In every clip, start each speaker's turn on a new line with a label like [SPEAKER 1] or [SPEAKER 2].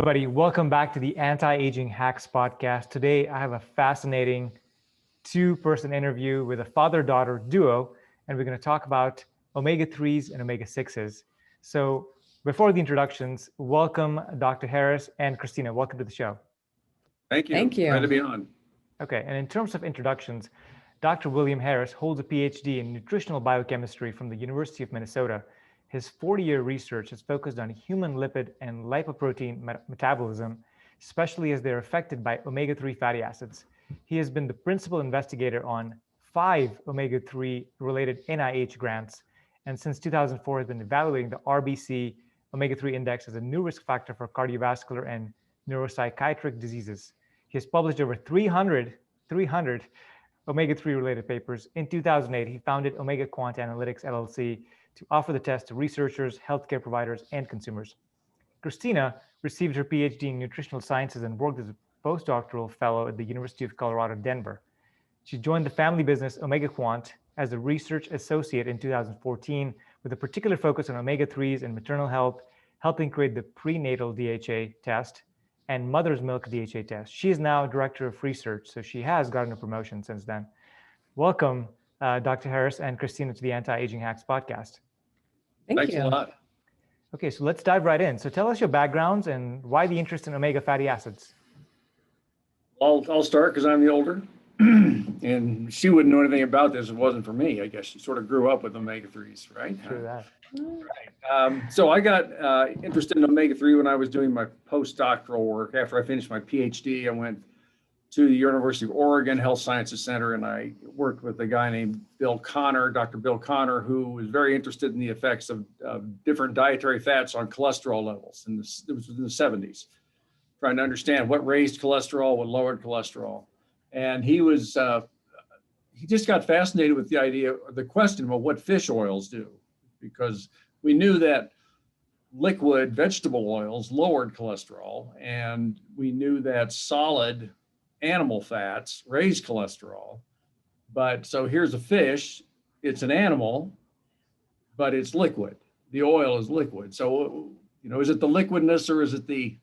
[SPEAKER 1] Everybody, welcome back to the Anti-Aging Hacks podcast. Today, I have a fascinating two-person interview with a father-daughter duo, and we're going to talk about omega-3s and omega-6s. So before the introductions, welcome Dr. Harris and Kristina. Welcome to the show.
[SPEAKER 2] Thank you.
[SPEAKER 3] Thank you.
[SPEAKER 2] Glad to be on.
[SPEAKER 1] Okay, and in terms of introductions, Dr. William Harris holds a PhD in nutritional biochemistry from the University of Minnesota. His 40-year research is focused on human lipid and lipoprotein metabolism, especially as they're affected by omega-3 fatty acids. He has been the principal investigator on 5 omega-3 related NIH grants, and since 2004 has been evaluating the RBC omega-3 index as a new risk factor for cardiovascular and neuropsychiatric diseases. He has published over 300 omega-3 related papers. In 2008, he founded Omega Quant Analytics LLC to offer the test to researchers, healthcare providers, and consumers. Kristina received her PhD in nutritional sciences and worked as a postdoctoral fellow at the University of Colorado, Denver. She joined the family business Omega Quant as a research associate in 2014 with a particular focus on omega-3s and maternal health, helping create the prenatal DHA test and mother's milk DHA test. She is now director of research, so she has gotten a promotion since then. Welcome, Dr. Harris and Kristina, to the Anti-Aging Hacks podcast.
[SPEAKER 2] Thanks a lot.
[SPEAKER 1] Okay, so let's dive right in. So tell us your backgrounds and why the interest in omega fatty acids.
[SPEAKER 2] I'll start because I'm the older, and she wouldn't know anything about this if it wasn't for me. I guess she sort of grew up with omega-3s, right?
[SPEAKER 1] True that.
[SPEAKER 2] Right. So I got interested in omega-3 when I was doing my postdoctoral work. After I finished my PhD, I went to the University of Oregon Health Sciences Center, and I worked with a guy named Bill Connor, Dr. Bill Connor, who was very interested in the effects of different dietary fats on cholesterol levels. And it was in the 70s, trying to understand what raised cholesterol, what lowered cholesterol. And he just got fascinated with the idea, or the question about what fish oils do, because we knew that liquid vegetable oils lowered cholesterol, and we knew that solid animal fats raise cholesterol. But so here's a fish, it's an animal, but it's liquid. The oil is liquid. So, is it the liquidness or is it the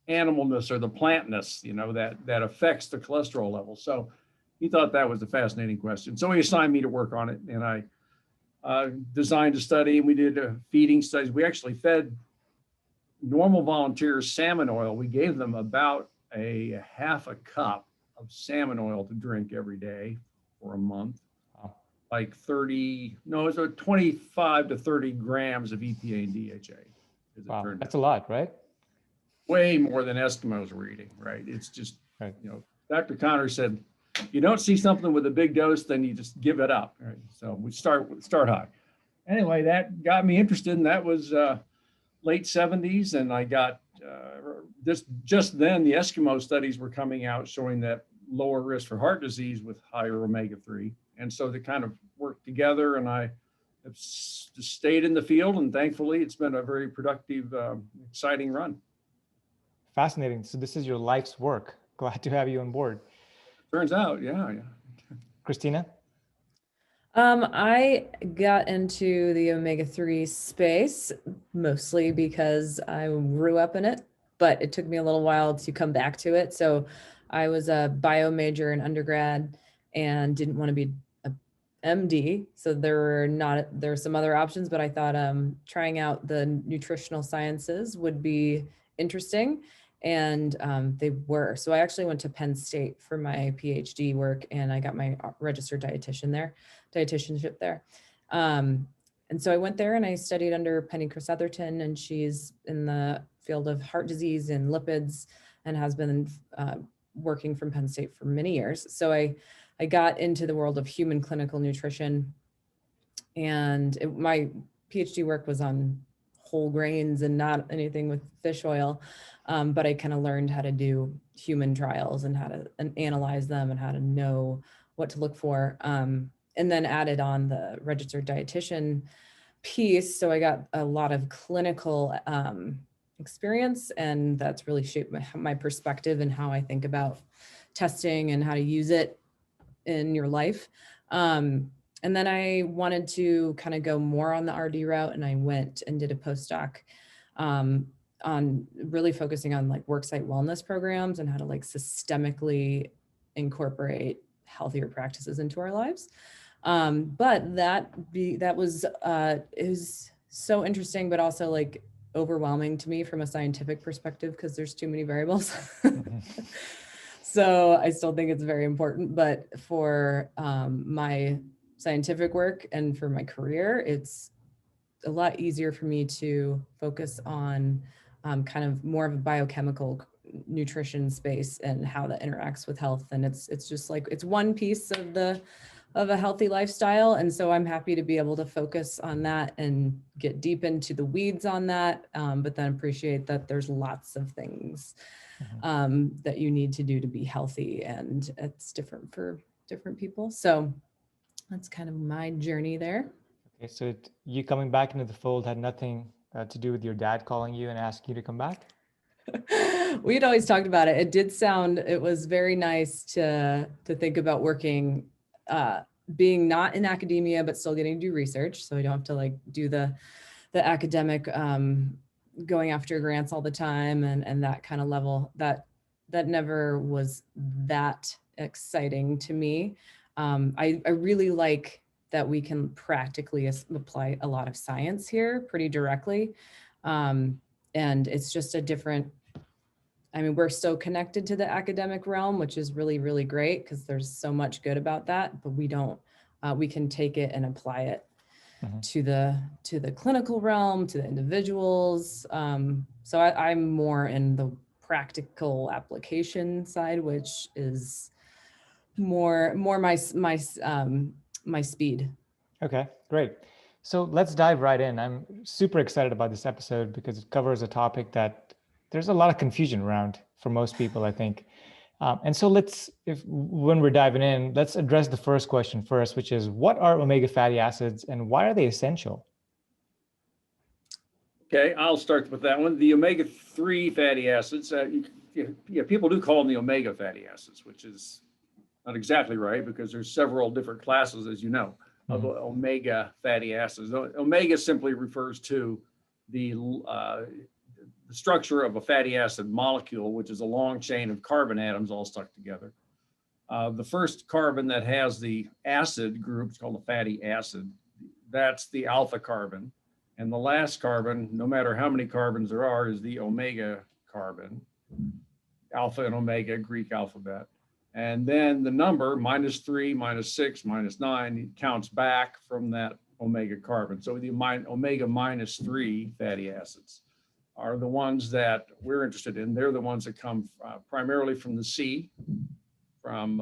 [SPEAKER 2] animalness or the plantness, that affects the cholesterol level? So he thought that was a fascinating question. So he assigned me to work on it, and I designed a study, and we did feeding studies. We actually fed normal volunteers salmon oil. We gave them about a half a cup of salmon oil to drink every day for a month.
[SPEAKER 1] Wow.
[SPEAKER 2] Like 25 to 30 grams of EPA and DHA.
[SPEAKER 1] Wow, that's a lot, right?
[SPEAKER 2] Way more than Eskimos were eating, right? It's just,
[SPEAKER 1] right.
[SPEAKER 2] Dr. Connor said, you don't see something with a big dose, then you just give it up, right? So we start high. Anyway, that got me interested, and that was late 70s, and I got just then the Eskimo studies were coming out showing that lower risk for heart disease with higher omega-3. And so they kind of worked together, and I have stayed in the field, and thankfully it's been a very productive, exciting run.
[SPEAKER 1] Fascinating. So this is your life's work. Glad to have you on board.
[SPEAKER 2] Turns out, yeah.
[SPEAKER 1] Kristina?
[SPEAKER 3] I got into the omega-3 space mostly because I grew up in it, but it took me a little while to come back to it. So I was a bio major in undergrad and didn't want to be a MD. So there were some other options, but I thought trying out the nutritional sciences would be interesting. And they were. So I actually went to Penn State for my PhD work, and I got my registered dietitianship there. And so I went there and I studied under Penny Chris-Atherton, and she's in the field of heart disease and lipids and has been working from Penn State for many years. So I got into the world of human clinical nutrition, and my PhD work was on whole grains and not anything with fish oil. But I kind of learned how to do human trials and how to analyze them and how to know what to look for. And then added on the registered dietitian piece. So I got a lot of clinical experience, and that's really shaped my perspective and how I think about testing and how to use it in your life. And then I wanted to kind of go more on the RD route, and I went and did a postdoc on really focusing on like worksite wellness programs and how to like systemically incorporate healthier practices into our lives. But that was it was so interesting, but also like overwhelming to me from a scientific perspective because there's too many variables. So I still think it's very important, but for my scientific work and for my career, it's a lot easier for me to focus on kind of more of a biochemical nutrition space and how that interacts with health. And it's just like, it's one piece of a healthy lifestyle. And so I'm happy to be able to focus on that and get deep into the weeds on that, but then appreciate that there's lots of things that you need to do to be healthy, and it's different for different people. So that's kind of my journey there.
[SPEAKER 1] Okay, so you coming back into the fold had nothing to do with your dad calling you and asking you to come back?
[SPEAKER 3] We'd always talked about it. It was very nice to think about working, being not in academia, but still getting to do research. So I don't have to like do the academic, going after grants all the time and that kind of level. That never was that exciting to me. I really like that we can practically apply a lot of science here pretty directly. And it's just a different, I mean, we're so connected to the academic realm, which is really, really great because there's so much good about that, but we don't, we can take it and apply it to the clinical realm, to the individuals. So I'm more in the practical application side, which is more my speed.
[SPEAKER 1] Okay, great. So let's dive right in. I'm super excited about this episode because it covers a topic that there's a lot of confusion around for most people, I think. And so when we're diving in, let's address the first question first, which is, what are omega fatty acids and why are they essential?
[SPEAKER 2] Okay, I'll start with that one. The omega-3 fatty acids, people do call them the omega fatty acids, which is not exactly right because there's several different classes, as you know, of omega fatty acids. Omega simply refers to the structure of a fatty acid molecule, which is a long chain of carbon atoms all stuck together. The first carbon that has the acid group is called a fatty acid. That's the alpha carbon. And the last carbon, no matter how many carbons there are, is the omega carbon. Alpha and omega, Greek alphabet. And then the number -3, -6, -9 counts back from that omega carbon. So the omega -3 fatty acids are the ones that we're interested in. They're the ones that come primarily from the sea, from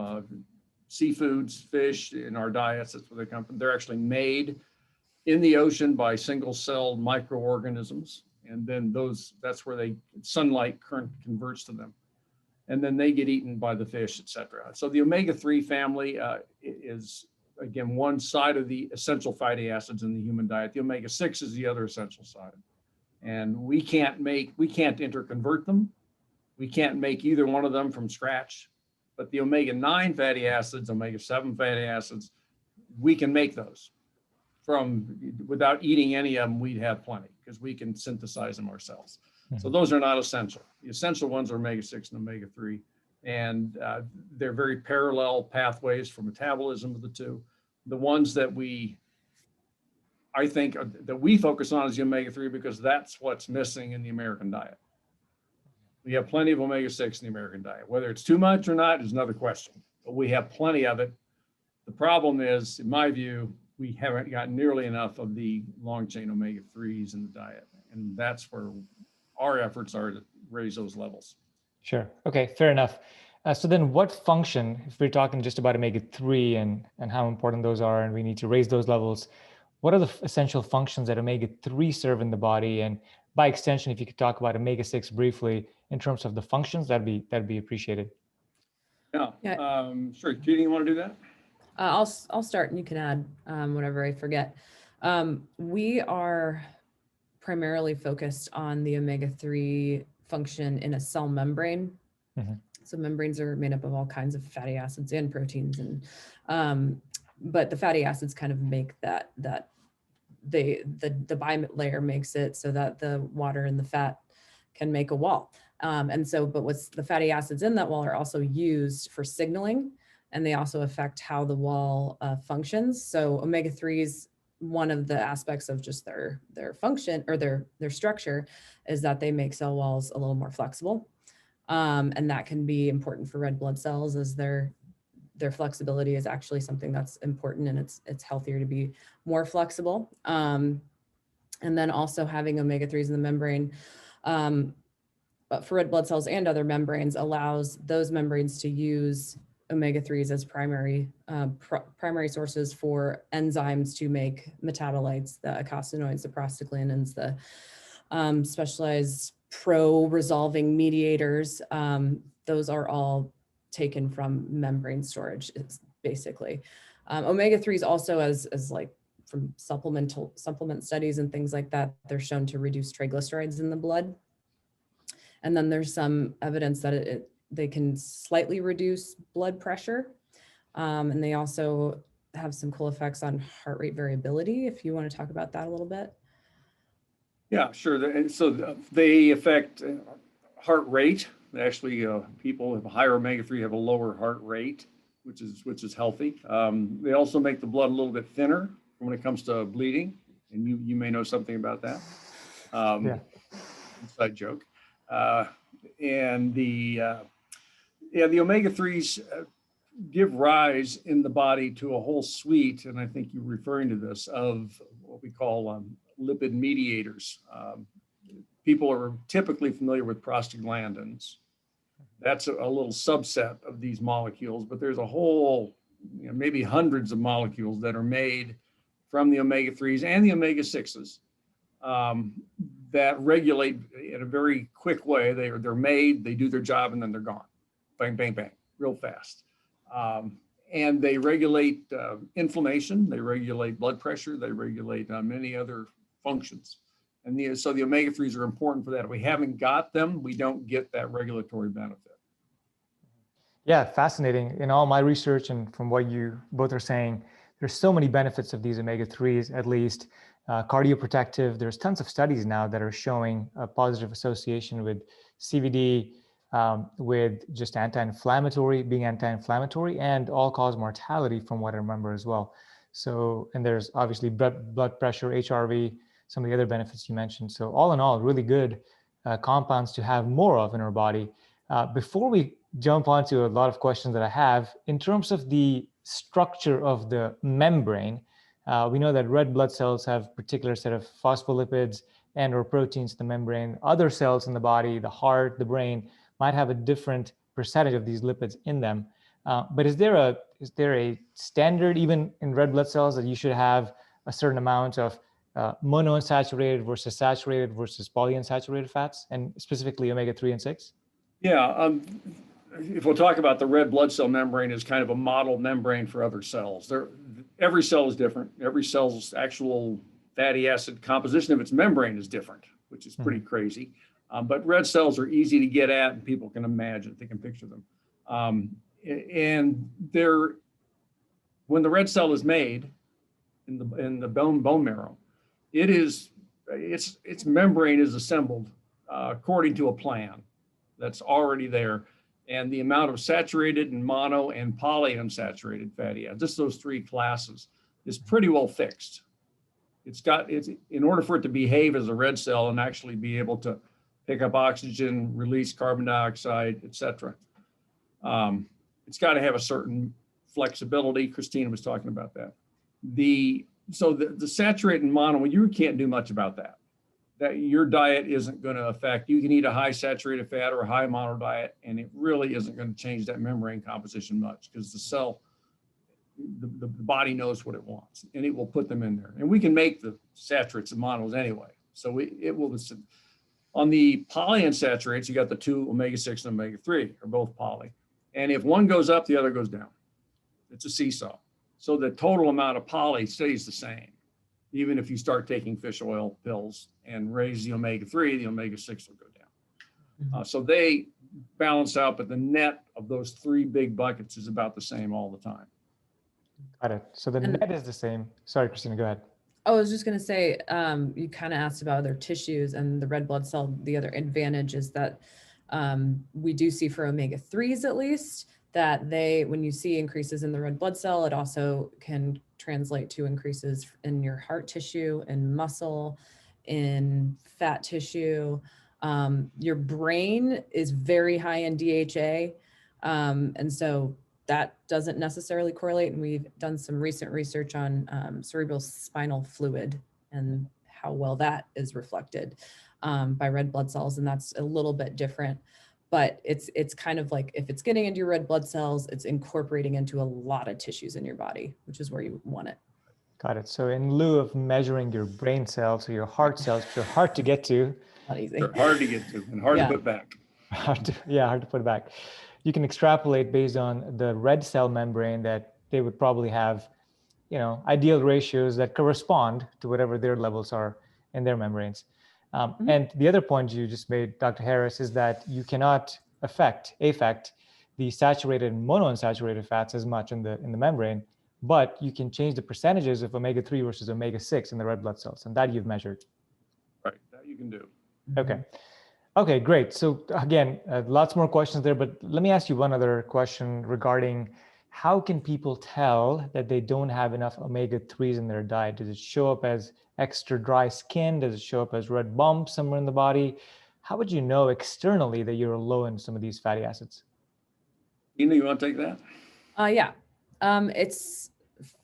[SPEAKER 2] seafoods, fish in our diets. That's where they come from. They're actually made in the ocean by single-celled microorganisms. And then that's where sunlight current converts to them. And then they get eaten by the fish, et cetera. So the omega-3 family is, again, one side of the essential fatty acids in the human diet. The omega-6 is the other essential side. And we can't interconvert them. We can't make either one of them from scratch. But the omega-9 fatty acids, omega-7 fatty acids, we can make those. Without eating any of them, we'd have plenty because we can synthesize them ourselves. So those are not essential. The essential ones are omega-6 and omega-3. And they're very parallel pathways for metabolism of the two. The ones that I think that we focus on is the omega-3 because that's what's missing in the American diet. We have plenty of omega-6 in the American diet. Whether it's too much or not is another question, but we have plenty of it. The problem is, in my view, we haven't got nearly enough of the long chain omega-3s in the diet. And that's where our efforts are to raise those levels.
[SPEAKER 1] Sure. Okay, fair enough. So then what function, if we're talking just about omega-3 and how important those are, and we need to raise those levels, what are the essential functions that omega-3 serve in the body? And by extension, if you could talk about omega-6 briefly in terms of the functions, that'd be appreciated.
[SPEAKER 2] Yeah. Sure. Judy, you want to do that?
[SPEAKER 3] I'll start and you can add whatever I forget. We are primarily focused on the omega-3 function in a cell membrane. So membranes are made up of all kinds of fatty acids and proteins, and but the fatty acids kind of make the bilayer makes it so that the water and the fat can make a wall. And so, but what's the fatty acids in that wall are also used for signaling, and they also affect how the wall functions. So omega-3s, one of the aspects of just their function or their structure is that they make cell walls a little more flexible. And that can be important for red blood cells, as their flexibility is actually something that's important, and it's healthier to be more flexible. And then also having omega-3s in the membrane, but for red blood cells and other membranes, allows those membranes to use omega-3s as primary sources for enzymes to make metabolites, the eicosanoids, the prostaglandins, the specialized pro-resolving mediators. Those are all taken from membrane storage, basically. Omega-3s also, as like from supplement studies and things like that, they're shown to reduce triglycerides in the blood. And then there's some evidence that they can slightly reduce blood pressure. And they also have some cool effects on heart rate variability, if you want to talk about that a little bit.
[SPEAKER 2] Yeah, sure. And so they affect heart rate. Actually, people with higher omega-3 have a lower heart rate, which is healthy. They also make the blood a little bit thinner when it comes to bleeding, and you may know something about that. Inside joke. And the omega-3s give rise in the body to a whole suite, and I think you're referring to this, of what we call lipid mediators. People are typically familiar with prostaglandins. That's a little subset of these molecules, but there's a whole, maybe hundreds of molecules that are made from the omega-3s and the omega-6s that regulate in a very quick way. They're made, they do their job, and then they're gone. Bang, bang, bang, real fast. And they regulate inflammation, they regulate blood pressure, they regulate many other functions. And so the omega-3s are important for that. If we haven't got them, we don't get that regulatory benefit.
[SPEAKER 1] Yeah, fascinating. In all my research and from what you both are saying, there's so many benefits of these omega-3s, at least cardioprotective. There's tons of studies now that are showing a positive association with CVD, with just being anti-inflammatory, and all-cause mortality from what I remember as well. So, and there's obviously blood pressure, HRV, some of the other benefits you mentioned. So all in all, really good compounds to have more of in our body. Before we jump onto a lot of questions that I have, in terms of the structure of the membrane, we know that red blood cells have particular set of phospholipids and or proteins in the membrane. Other cells in the body, the heart, the brain, might have a different percentage of these lipids in them. But is there a standard, even in red blood cells, that you should have a certain amount of monounsaturated versus saturated versus polyunsaturated fats, and specifically omega-3 and 6?
[SPEAKER 2] Yeah, if we'll talk about the red blood cell membrane as kind of a model membrane for other cells. Every cell is different. Every cell's actual fatty acid composition of its membrane is different, which is pretty crazy. But red cells are easy to get at, and people can imagine, they can picture them. And when the red cell is made in the bone marrow, its membrane is assembled according to a plan that's already there. And the amount of saturated and mono and polyunsaturated fatty acids, just those three classes, is pretty well fixed. It's in order for it to behave as a red cell and actually be able to pick up oxygen, release carbon dioxide, et cetera, it's got to have a certain flexibility. Kristina was talking about that. So the saturated and mono, you can't do much about that. That your diet isn't going to affect. You can eat a high saturated fat or a high mono diet, and it really isn't going to change that membrane composition much, because the cell, the body knows what it wants, and it will put them in there. And we can make the saturates and monos anyway. So it will. On the polyunsaturates, you got the two omega-6 and omega-3 are both poly, and if one goes up, the other goes down. It's a seesaw. So the total amount of poly stays the same. Even if you start taking fish oil pills and raise the omega-3, the omega-6 will go down. So they balance out, but the net of those three big buckets is about the same all the time.
[SPEAKER 1] Got it. So the net is the same. Sorry, Kristina, go ahead.
[SPEAKER 3] Oh, I was just going to say, you kind of asked about other tissues and the red blood cell. The other advantage is that we do see for omega-3s at least that when you see increases in the red blood cell, it also can translate to increases in your heart tissue and muscle, in fat tissue. Your brain is very high in DHA. And so that doesn't necessarily correlate. And we've done some recent research on cerebral spinal fluid and how well that is reflected by red blood cells. And that's a little bit different, but it's kind of like, if it's getting into your red blood cells, it's incorporating into a lot of tissues in your body, which is where you want it.
[SPEAKER 1] Got it. So in lieu of measuring your brain cells or your heart cells, which are hard to get to,
[SPEAKER 3] Not easy.
[SPEAKER 2] They're hard to get to and hard to put back.
[SPEAKER 1] hard to put back. You can extrapolate based on the red cell membrane that they would probably have, ideal ratios that correspond to whatever their levels are in their membranes. And the other point you just made, Dr. Harris, is that you cannot affect the saturated and monounsaturated fats as much in the membrane, but you can change the percentages of omega-3 versus omega-6 in the red blood cells, and that you've measured.
[SPEAKER 2] Right, that you can do.
[SPEAKER 1] Okay. Okay, great. So again, lots more questions there, but let me ask you one other question regarding how can people tell that they don't have enough omega-3s in their diet? Does it show up as extra dry skin? Does it show up as red bumps somewhere in the body? How would you know externally that you're low in some of these fatty acids?
[SPEAKER 2] Ina, you want to take that?
[SPEAKER 3] Yeah. It's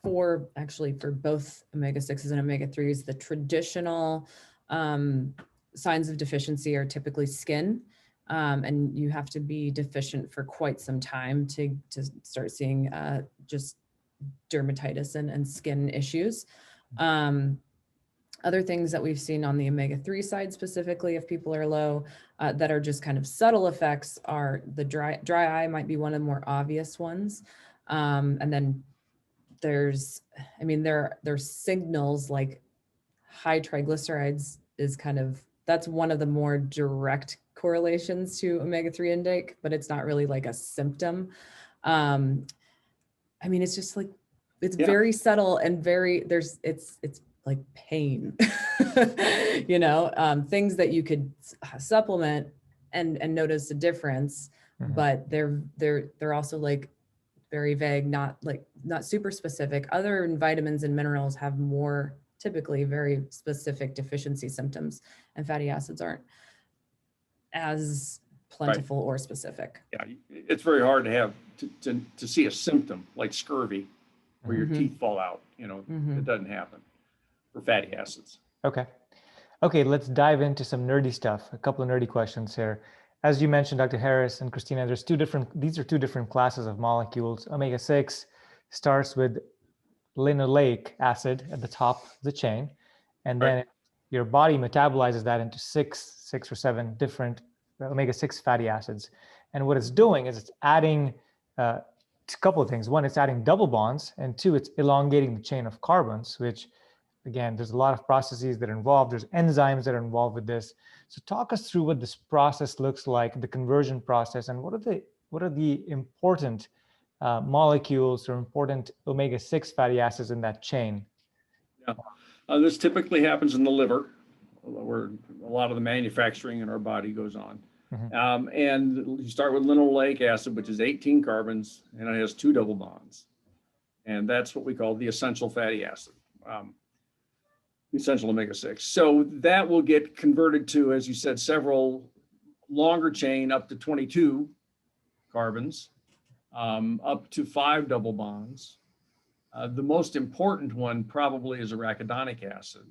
[SPEAKER 3] for both omega-6s and omega-3s, the traditional signs of deficiency are typically skin, and you have to be deficient for quite some time to start seeing just dermatitis and skin issues. Other things that we've seen on the omega-3 side specifically, if people are low, that are just kind of subtle effects, are the dry eye might be one of the more obvious ones. And then there's signals like high triglycerides is that's one of the more direct correlations to omega-3 intake, but it's not really like a symptom. It's just like, it's very subtle and it's like pain, things that you could supplement and notice a difference, but they're also like very vague, not super specific. Other vitamins and minerals have more typically very specific deficiency symptoms, and fatty acids aren't as plentiful or specific.
[SPEAKER 2] Yeah, it's very hard to have to see a symptom like scurvy where your teeth fall out. It doesn't happen for fatty acids.
[SPEAKER 1] Okay, let's dive into some nerdy stuff. A couple of nerdy questions here. As you mentioned, Dr. Harris and Kristina, these are two different classes of molecules. Omega-6 starts with linoleic acid at the top of the chain, and then your body metabolizes that into six or seven different omega-6 fatty acids. And what it's doing is it's adding a couple of things. One, it's adding double bonds, and two, it's elongating the chain of carbons, which, again, there's a lot of processes that are involved. There's enzymes that are involved with this. So talk us through what this process looks like, the conversion process, and what are the important molecules or important omega-6 fatty acids in that chain?
[SPEAKER 2] Yeah, this typically happens in the liver, where a lot of the manufacturing in our body goes on. And you start with linoleic acid, which is 18 carbons, and it has 2 double bonds. And that's what we call the essential fatty acid, essential omega-6. So that will get converted to, as you said, several longer chain up to 22 carbons, up to 5 double bonds. The most important one probably is arachidonic acid,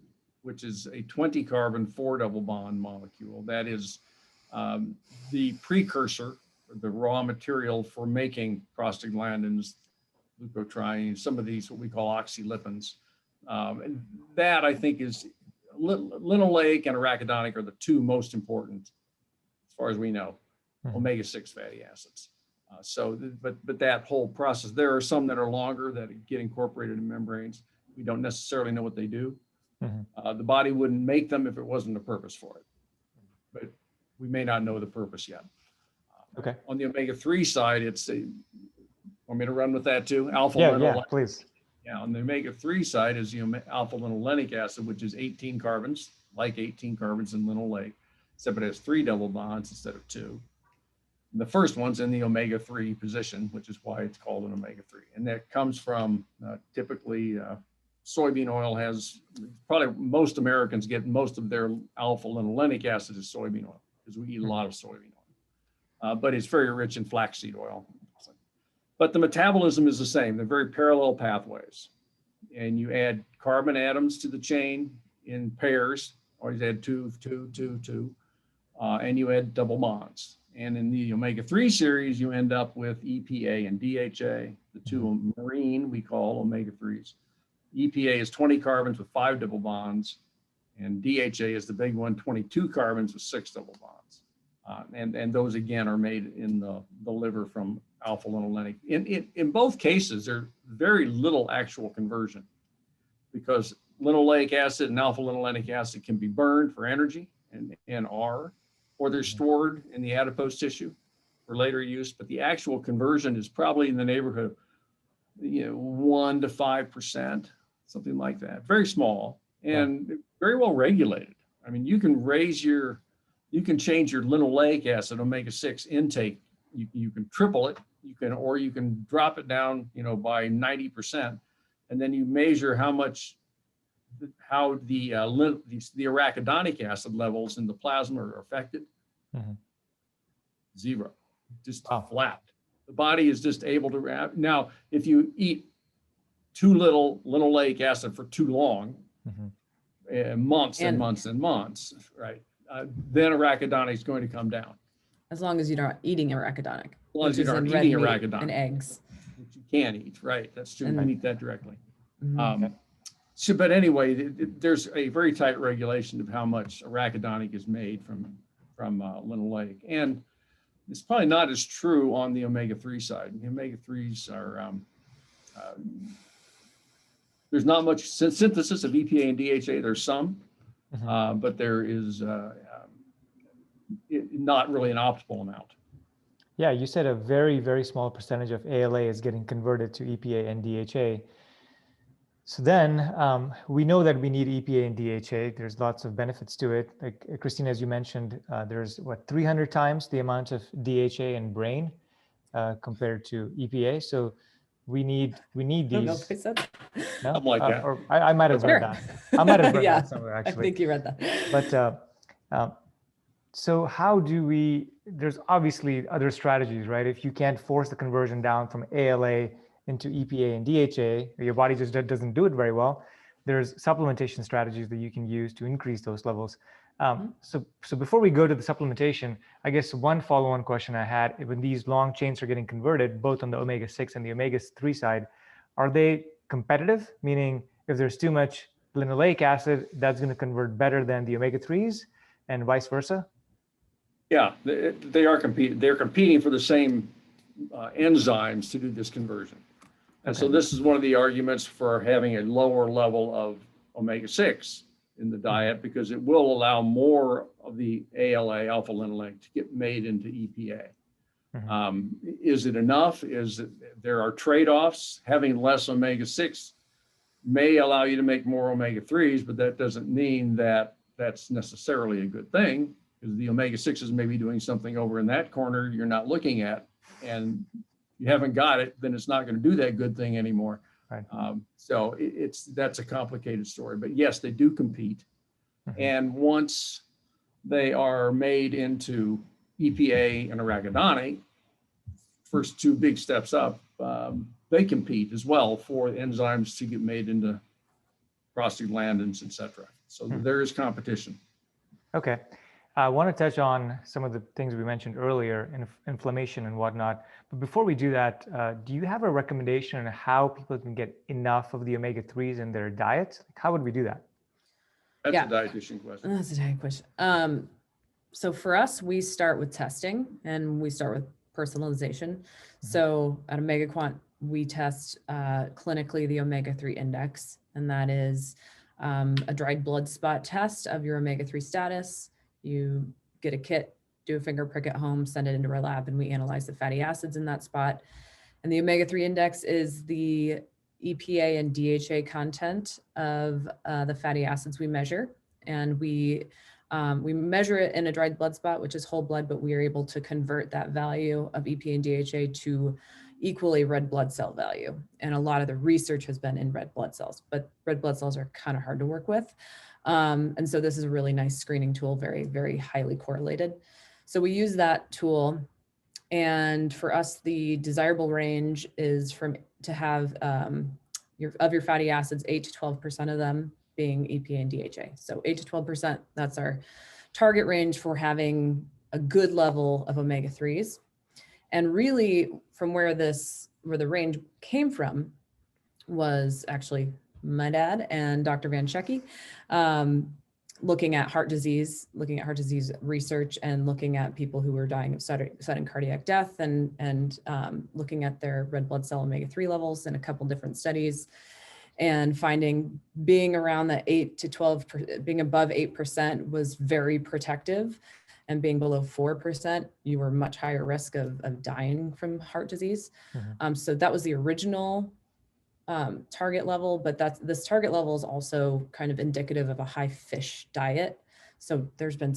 [SPEAKER 2] which is a 20 carbon 4 double bond molecule. That is the precursor, or the raw material for making prostaglandins, leukotrienes, some of these what we call oxylipins. And that, I think, is linoleic and arachidonic are the two most important, as far as we know, omega-6 fatty acids. But that whole process, there are some that are longer that get incorporated in membranes. We don't necessarily know what they do. The body wouldn't make them if it wasn't a purpose for it, but we may not know the purpose yet. On the omega-3 side, want me to run with that too?
[SPEAKER 1] Yeah, please.
[SPEAKER 2] Yeah, on the omega-3 side is the alpha-linolenic acid, which is 18 carbons, like 18 carbons in linoleic, except it has 3 double bonds instead of 2. And the first one's in the omega-3 position, which is why it's called an omega-3. And that comes from typically soybean oil has, probably most Americans get most of their alpha-linolenic acid is soybean oil, because we eat a lot of soybean oil. But it's very rich in flaxseed oil. But the metabolism is the same. They're very parallel pathways. And you add carbon atoms to the chain in pairs, always add 2, 2, 2, 2, and you add double bonds. And in the omega-3 series, you end up with EPA and DHA, the two marine we call omega-3s. EPA is 20 carbons with 5 double bonds, and DHA is the big one, 22 carbons with 6 double bonds. And those again are made in the liver from alpha-linolenic. In both cases, there's very little actual conversion, because linoleic acid and alpha-linolenic acid can be burned for energy and are, or they're stored in the adipose tissue for later use. But the actual conversion is probably in the neighborhood of 1 to 5%, something like that. Very small and very well regulated. I mean, you can change your linoleic acid omega-6 intake. You can triple it. Or you can drop it down, by 90%, and then you measure how the arachidonic acid levels in the plasma are affected. Mm-hmm. 0, just flat. The body is just able to. Now, if you eat too little linoleic acid for too long, months and months and months, right? Then arachidonic is going to come down.
[SPEAKER 3] As long as you're not eating arachidonic.
[SPEAKER 2] As long as you're not eating arachidonic.
[SPEAKER 3] And eggs.
[SPEAKER 2] Which you can eat, right? That's true. You can eat that directly.
[SPEAKER 3] Mm-hmm.
[SPEAKER 2] But anyway, there's a very tight regulation of how much arachidonic is made from linoleic. And it's probably not as true on the omega-3 side. The omega-3s are, there's not much synthesis of EPA and DHA. There's some, but there is not really an optimal amount.
[SPEAKER 1] Yeah, you said a very, very small percentage of ALA is getting converted to EPA and DHA. So then we know that we need EPA and DHA. There's lots of benefits to it. Like Kristina, as you mentioned, there's 300 times the amount of DHA in brain compared to EPA. So we need these.
[SPEAKER 3] I don't know if I said that.
[SPEAKER 1] No?
[SPEAKER 2] Something like that.
[SPEAKER 1] Or I might have read that. I might have read that somewhere, actually.
[SPEAKER 3] I think you read that.
[SPEAKER 1] But so how do we, there's obviously other strategies, right? If you can't force the conversion down from ALA into EPA and DHA, your body just doesn't do it very well, there's supplementation strategies that you can use to increase those levels. So before we go to the supplementation, I guess one follow-on question I had, when these long chains are getting converted, both on the omega-6 and the omega-3 side, are they competitive? Meaning if there's too much linoleic acid, that's going to convert better than the omega-3s and vice versa?
[SPEAKER 2] Yeah, they are competing. They're competing for the same enzymes to do this conversion. And so this is one of the arguments for having a lower level of omega-6 in the diet, because it will allow more of the ALA, alpha-linolenic, to get made into EPA. Is it enough? There are trade-offs. Having less omega-6 may allow you to make more omega-3s, but that doesn't mean that that's necessarily a good thing, because the omega-6s may be doing something over in that corner you're not looking at, and you haven't got it, then it's not going to do that good thing anymore. Right. So that's a complicated story, but yes, they do compete. And once they are made into EPA and arachidonic, first 2 big steps up, they compete as well for enzymes to get made into prostaglandins, et cetera. So there is competition.
[SPEAKER 1] Okay. I want to touch on some of the things we mentioned earlier, inflammation and whatnot. But before we do that, do you have a recommendation on how people can get enough of the omega-3s in their diet? How would we do that?
[SPEAKER 2] That's a dietitian question.
[SPEAKER 3] That's a diet question. So for us, we start with testing and we start with personalization. So at OmegaQuant, we test clinically the omega-3 index, and that is a dried blood spot test of your omega-3 status. You get a kit, do a finger prick at home, send it into our lab, and we analyze the fatty acids in that spot. And the omega-3 index is the EPA and DHA content of the fatty acids we measure. And we measure it in a dried blood spot, which is whole blood, but we are able to convert that value of EPA and DHA to equally red blood cell value. And a lot of the research has been in red blood cells, but red blood cells are kind of hard to work with. And so this is a really nice screening tool, very, very highly correlated. So we use that tool. And for us, the desirable range is to have your fatty acids, 8 to 12% of them being EPA and DHA. So 8 to 12%, that's our target range for having a good level of omega-3s. And really from where the range came from was actually my dad and Dr. Van Schecke, looking at heart disease research and looking at people who were dying of sudden cardiac death and looking at their red blood cell omega-3 levels in a couple different studies, and finding being around the 8 to 12, being above 8% was very protective, and being below 4%, you were much higher risk of dying from heart disease.
[SPEAKER 1] Mm-hmm.
[SPEAKER 3] So that was the original target level, but this target level is also kind of indicative of a high fish diet. So there's been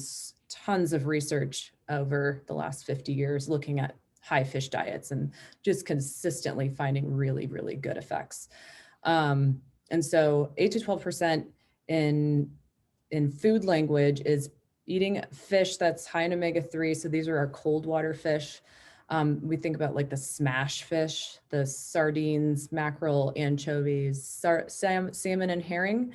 [SPEAKER 3] tons of research over the last 50 years looking at high fish diets and just consistently finding really, really good effects. And so 8 to 12% in food language is eating fish that's high in omega-3. So these are our cold water fish. We think about like the smash fish, the sardines, mackerel, anchovies, salmon and herring.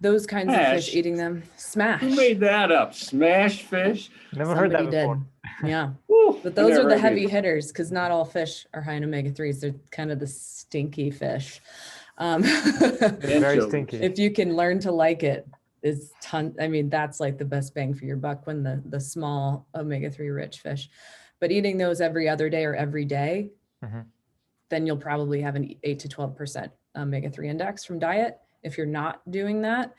[SPEAKER 3] Those kinds of fish, eating them. Smash.
[SPEAKER 2] Who made that up? Smash fish?
[SPEAKER 1] Never heard that before.
[SPEAKER 3] Yeah.
[SPEAKER 2] Woo,
[SPEAKER 3] But those are the heavy hitters because not all fish are high in omega-3s. They're kind of the stinky fish.
[SPEAKER 1] They're very stinky.
[SPEAKER 3] If you can learn to like it, that's like the best bang for your buck when the small omega-3 rich fish. But eating those every other day or every day,
[SPEAKER 1] mm-hmm.
[SPEAKER 3] then you'll probably have an 8 to 12% omega-3 index from diet. If you're not doing that,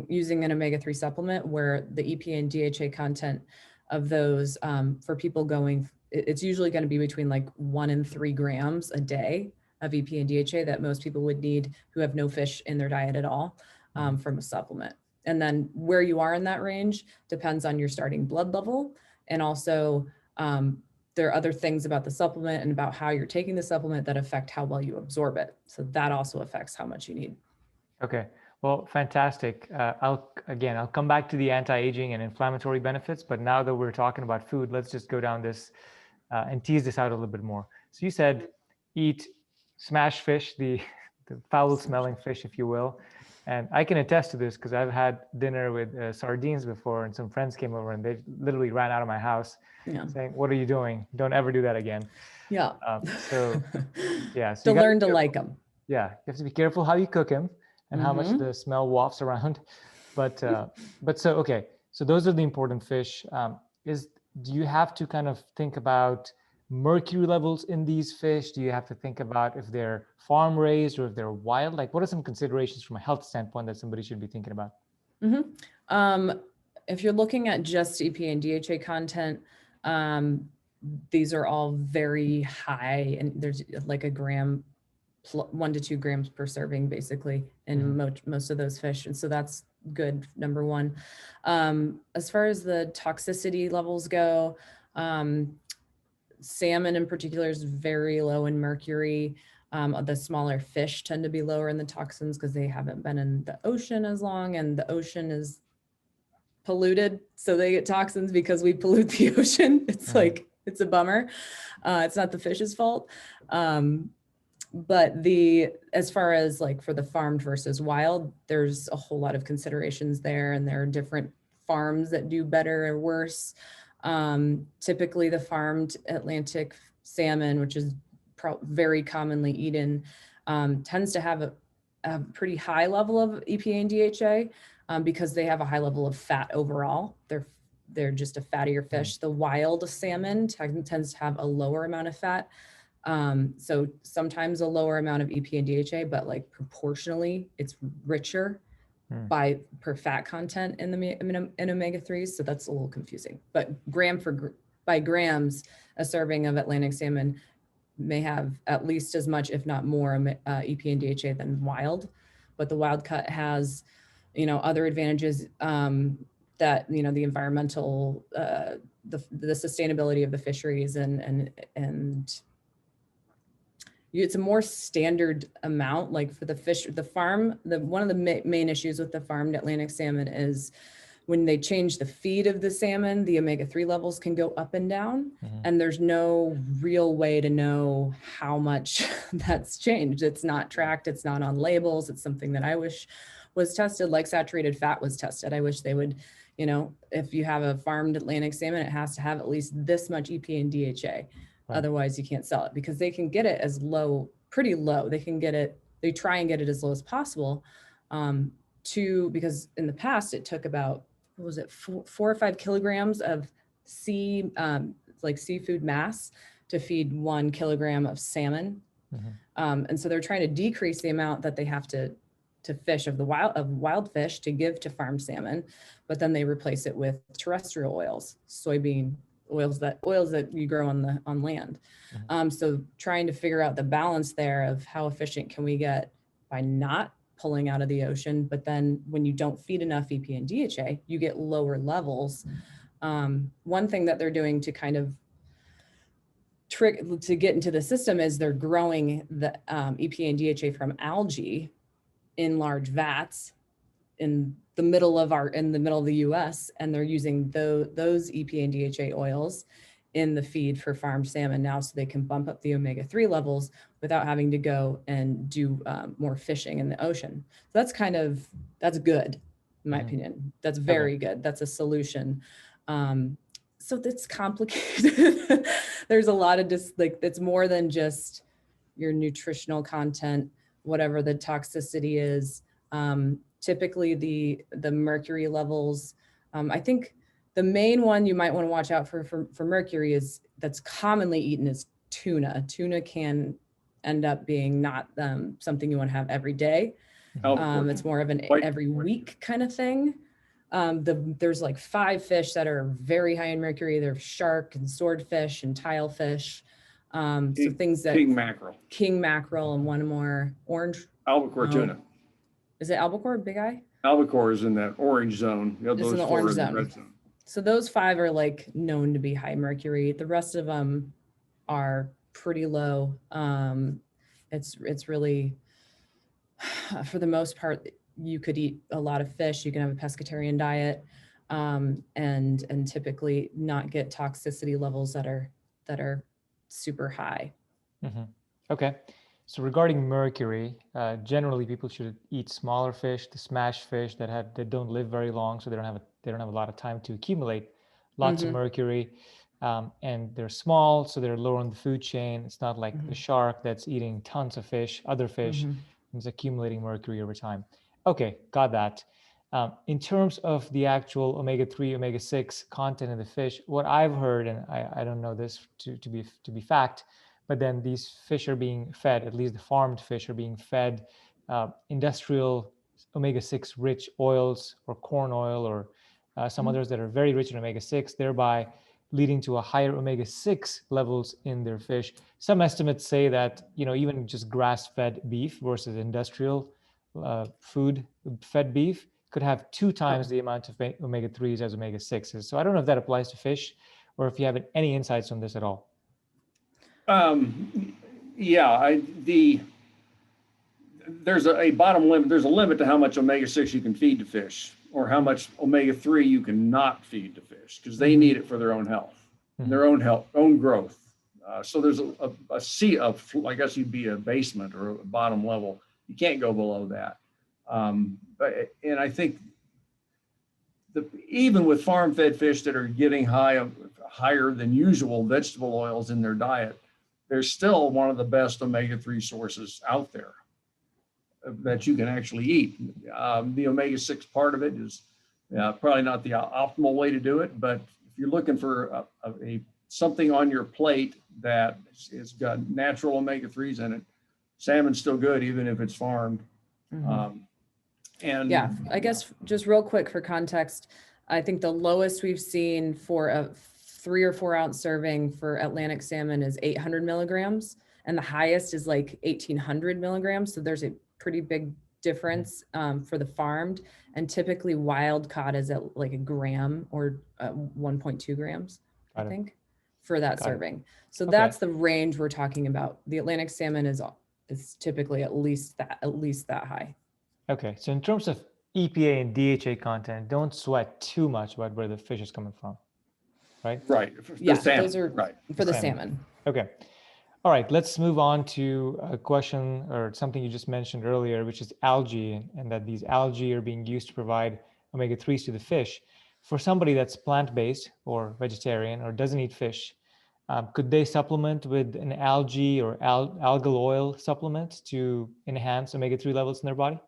[SPEAKER 3] using an omega-3 supplement where the EPA and DHA content of those for people it's usually going to be between like 1 and 3 grams a day of EPA and DHA that most people would need who have no fish in their diet at all from a supplement. And then where you are in that range depends on your starting blood level. And also there are other things about the supplement and about how you're taking the supplement that affect how well you absorb it. So that also affects how much you need.
[SPEAKER 1] Okay, well, fantastic. I'll come back to the anti-aging and inflammatory benefits, but now that we're talking about food, let's just go down this and tease this out a little bit more. So you said eat smash fish, the foul-smelling fish, if you will. And I can attest to this because I've had dinner with sardines before, and some friends came over and they literally ran out of my house saying, "What are you doing? Don't ever do that again."
[SPEAKER 3] Yeah.
[SPEAKER 1] So
[SPEAKER 3] to learn to like them.
[SPEAKER 1] Yeah, you have to be careful how you cook them and how much the smell wafts around. But so those are the important fish. Do you have to kind of think about mercury levels in these fish? Do you have to think about if they're farm raised or if they're wild? Like, what are some considerations from a health standpoint that somebody should be thinking about?
[SPEAKER 3] If you're looking at just EPA and DHA content, these are all very high, and there's like 1 to 2 grams per serving basically in most of those fish. And so that's good, number one. As far as the toxicity levels go, salmon in particular is very low in mercury. The smaller fish tend to be lower in the toxins because they haven't been in the ocean as long, and the ocean is polluted. So they get toxins because we pollute the ocean. It's like, it's a bummer. It's not the fish's fault. But as far as like for the farmed versus wild, there's a whole lot of considerations there, and there are different farms that do better or worse. Typically the farmed Atlantic salmon, which is very commonly eaten, tends to have a pretty high level of EPA and DHA because they have a high level of fat overall. They're just a fattier fish. The wild salmon tends to have a lower amount of fat. So sometimes a lower amount of EPA and DHA, but like proportionally it's richer per fat content in omega-3s. So that's a little confusing, but by grams, a serving of Atlantic salmon may have at least as much, if not more, EPA and DHA than wild, but the wild cut has, other advantages that, the environmental, the sustainability of the fisheries and it's a more standard amount. Like for the fish, the farm, one of the main issues with the farmed Atlantic salmon is when they change the feed of the salmon, the omega-3 levels can go up and down, and there's no real way to know how much that's changed. It's not tracked, it's not on labels. It's something that I wish was tested, like saturated fat was tested. I wish they would, if you have a farmed Atlantic salmon, it has to have at least this much EPA and DHA. Right. Otherwise you can't sell it, because they can get it as low, pretty low. They try and get it as low as possible, because in the past it took about, what was it, 4 or 5 kilograms of seafood mass to feed 1 kilogram of salmon. And so they're trying to decrease the amount that they have to fish of wild fish to give to farmed salmon, but then they replace it with terrestrial oils, soybean oils that you grow on land. So trying to figure out the balance there of how efficient can we get by not pulling out of the ocean, but then when you don't feed enough EPA and DHA, you get lower levels. One thing that they're doing to kind of to get into the system is they're growing the EPA and DHA from algae in large vats in the middle of the US, and they're using those EPA and DHA oils in the feed for farmed salmon now, so they can bump up the omega-3 levels without having to go and do more fishing in the ocean. So that's good, in my opinion. That's very good. That's a solution. So that's complicated. There's a lot of it's more than just your nutritional content, whatever the toxicity is. Typically the mercury levels, I think the main one you might want to watch out for mercury that's commonly eaten is tuna. Tuna can end up being not something you want to have every day. It's more of an every week kind of thing. There's like 5 fish that are very high in mercury. There's shark and swordfish and tilefish. So things that king mackerel and one more orange.
[SPEAKER 2] Albacore tuna.
[SPEAKER 3] Is it albacore, big eye?
[SPEAKER 2] Albacore is in that orange zone.
[SPEAKER 3] It's in the orange zone. Red zone. So those 5 are like known to be high mercury. The rest of them are pretty low. It's really, for the most part, you could eat a lot of fish. You can have a pescatarian diet, and typically not get toxicity levels that are super high.
[SPEAKER 1] Okay. So regarding mercury, generally people should eat smaller fish, the smash fish that don't live very long, so they don't have a lot of time to accumulate lots of mercury, and they're small, so they're lower on the food chain. It's not like the shark that's eating tons of other fish, and is accumulating mercury over time. Okay, got that. In terms of the actual omega-3, omega-6 content in the fish, what I've heard, and I don't know this to be fact, but then these fish are being fed, at least the farmed fish are being fed industrial omega-6 rich oils or corn oil or some others that are very rich in omega-6, thereby leading to a higher omega-6 levels in their fish. Some estimates say that, even just grass-fed beef versus industrial food-fed beef could have 2 times the amount of omega-3s as omega-6s. So I don't know if that applies to fish or if you have any insights on this at all.
[SPEAKER 2] There's a bottom limit. There's a limit to how much omega-6 you can feed to fish, or how much omega-3 you can not feed to fish, because they need it for their own health, their own growth. So there's a sea of, I guess you'd be a basement or a bottom level. You can't go below that. And I think even with farm-fed fish that are getting higher than usual vegetable oils in their diet, they're still one of the best omega-3 sources out there that you can actually eat. The omega-6 part of it is probably not the optimal way to do it, but if you're looking for something on your plate that has got natural omega-3s in it, salmon's still good even if it's farmed.
[SPEAKER 3] And yeah, I guess just real quick for context, I think the lowest we've seen for a 3 or 4 ounce serving for Atlantic salmon is 800 milligrams, and the highest is like 1800 milligrams. So there's a pretty big difference for the farmed, and typically wild caught is at like a gram or 1.2 grams, I think, for that serving. So that's the range we're talking about. The Atlantic salmon is typically at least that high.
[SPEAKER 1] Okay, so in terms of EPA and DHA content, don't sweat too much about where the fish is coming from, right?
[SPEAKER 2] Right.
[SPEAKER 3] Yeah,
[SPEAKER 2] salmon.
[SPEAKER 3] those are
[SPEAKER 2] right.
[SPEAKER 3] For the salmon.
[SPEAKER 1] Okay. All right, let's move on to a question or something you just mentioned earlier, which is algae, and that these algae are being used to provide omega-3s to the fish. For somebody that's plant-based or vegetarian or doesn't eat fish, could they supplement with an algae or algal oil supplement to enhance omega-3 levels in their body?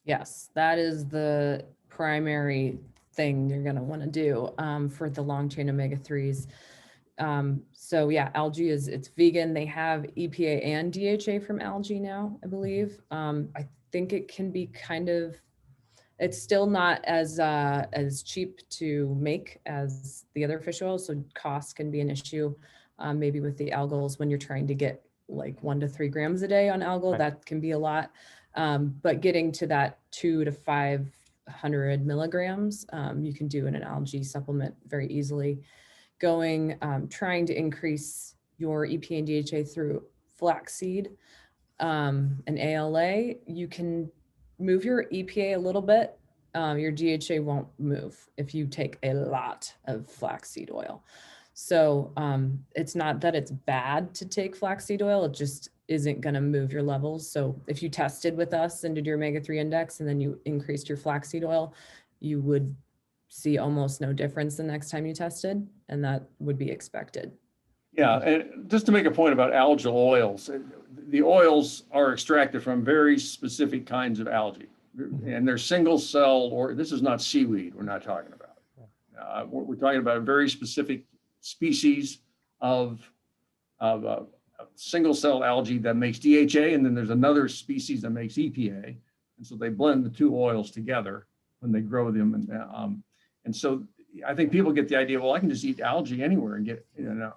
[SPEAKER 3] Yes, that is the primary thing you're going to want to do for the long chain omega-3s. So yeah, algae it's vegan. They have EPA and DHA from algae now, I believe. I think it can be it's still not as cheap to make as the other fish oils. So cost can be an issue, maybe with the algals when you're trying to get like 1 to 3 grams a day on algal,
[SPEAKER 1] right.
[SPEAKER 3] That can be a lot. But getting to that 200 to 500 milligrams, you can do in an algae supplement very easily. Trying to increase your EPA and DHA through flaxseed and ALA, you can move your EPA a little bit. Your DHA won't move if you take a lot of flaxseed oil. So it's not that it's bad to take flaxseed oil, it just isn't going to move your levels. So if you tested with us and did your omega-3 index and then you increased your flaxseed oil, you would see almost no difference the next time you tested, and that would be expected.
[SPEAKER 2] Yeah, and just to make a point about algal oils, the oils are extracted from very specific kinds of algae, and they're single cell, or this is not seaweed we're not talking about. We're talking about a very specific species of single cell algae that makes DHA, and then there's another species that makes EPA, and so they blend the two oils together when they grow them, and so I think people get the idea, well, I can just eat algae anywhere and get, no.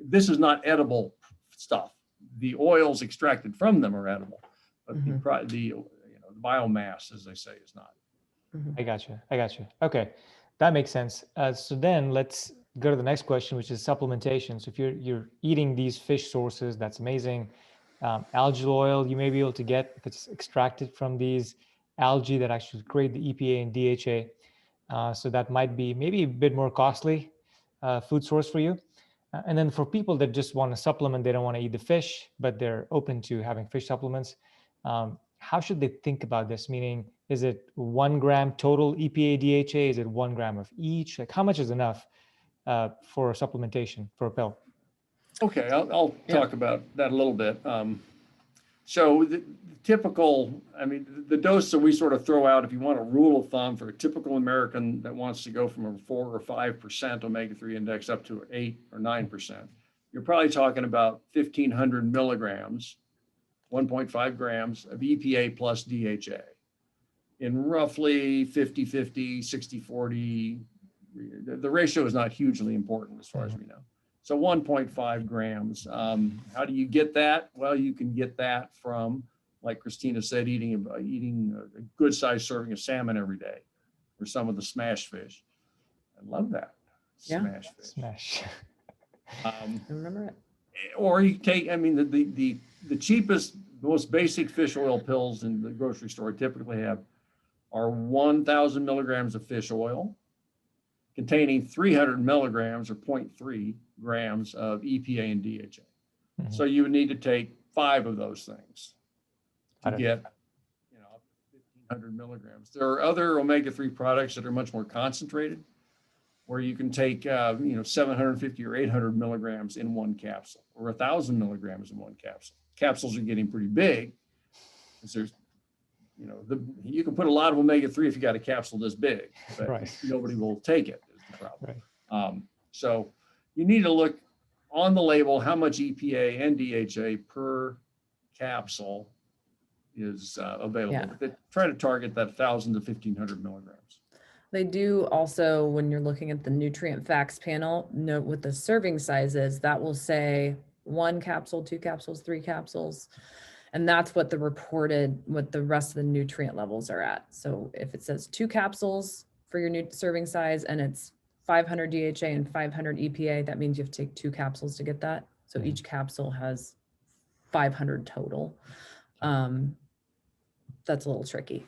[SPEAKER 2] This is not edible stuff. The oils extracted from them are edible, but the biomass, as they say, is not.
[SPEAKER 1] I got you. Okay, that makes sense. So then let's go to the next question, which is supplementation. So if you're eating these fish sources, that's amazing. Algal oil, you may be able to get if it's extracted from these algae that actually create the EPA and DHA. So that might be maybe a bit more costly food source for you. And then for people that just want to supplement, they don't want to eat the fish, but they're open to having fish supplements. How should they think about this? Meaning, is it 1 gram total EPA, DHA? Is it 1 gram of each? Like how much is enough for supplementation for a pill?
[SPEAKER 2] Okay, I'll talk about that a little bit. So the typical, the dose that we sort of throw out, if you want a rule of thumb for a typical American that wants to go from a 4 or 5% omega-3 index up to 8 or 9%, you're probably talking about 1,500 milligrams, 1.5 grams of EPA plus DHA in roughly 50-50, 60-40. The ratio is not hugely important as far as we know. So 1.5 grams. How do you get that? Well, you can get that from, like Kristina said, eating a good sized serving of salmon every day, or some of the smash fish. I love that. Smash fish.
[SPEAKER 1] Smash.
[SPEAKER 3] I remember it.
[SPEAKER 2] Or you take, the cheapest, most basic fish oil pills in the grocery store typically are 1,000 milligrams of fish oil, containing 300 milligrams or 0.3 grams of EPA and DHA. So you would need to take 5 of those things to get 1,500 milligrams. There are other omega-3 products that are much more concentrated, where you can take 750 or 800 milligrams in one capsule, or 1,000 milligrams in one capsule. Capsules are getting pretty big, because there's you can put a lot of omega-3 if you got a capsule this big, but nobody will take it, is the problem. So you need to look on the label how much EPA and DHA per capsule is available. Try to target that 1,000 to 1,500 milligrams.
[SPEAKER 3] They do also, when you're looking at the nutrient facts panel, note with the serving sizes, that will say 1 capsule, 2 capsules, 3 capsules. And that's what the rest of the nutrient levels are at. So if it says 2 capsules for your new serving size and it's 500 DHA and 500 EPA, that means you have to take 2 capsules to get that. So each capsule has 500 total. That's a little tricky.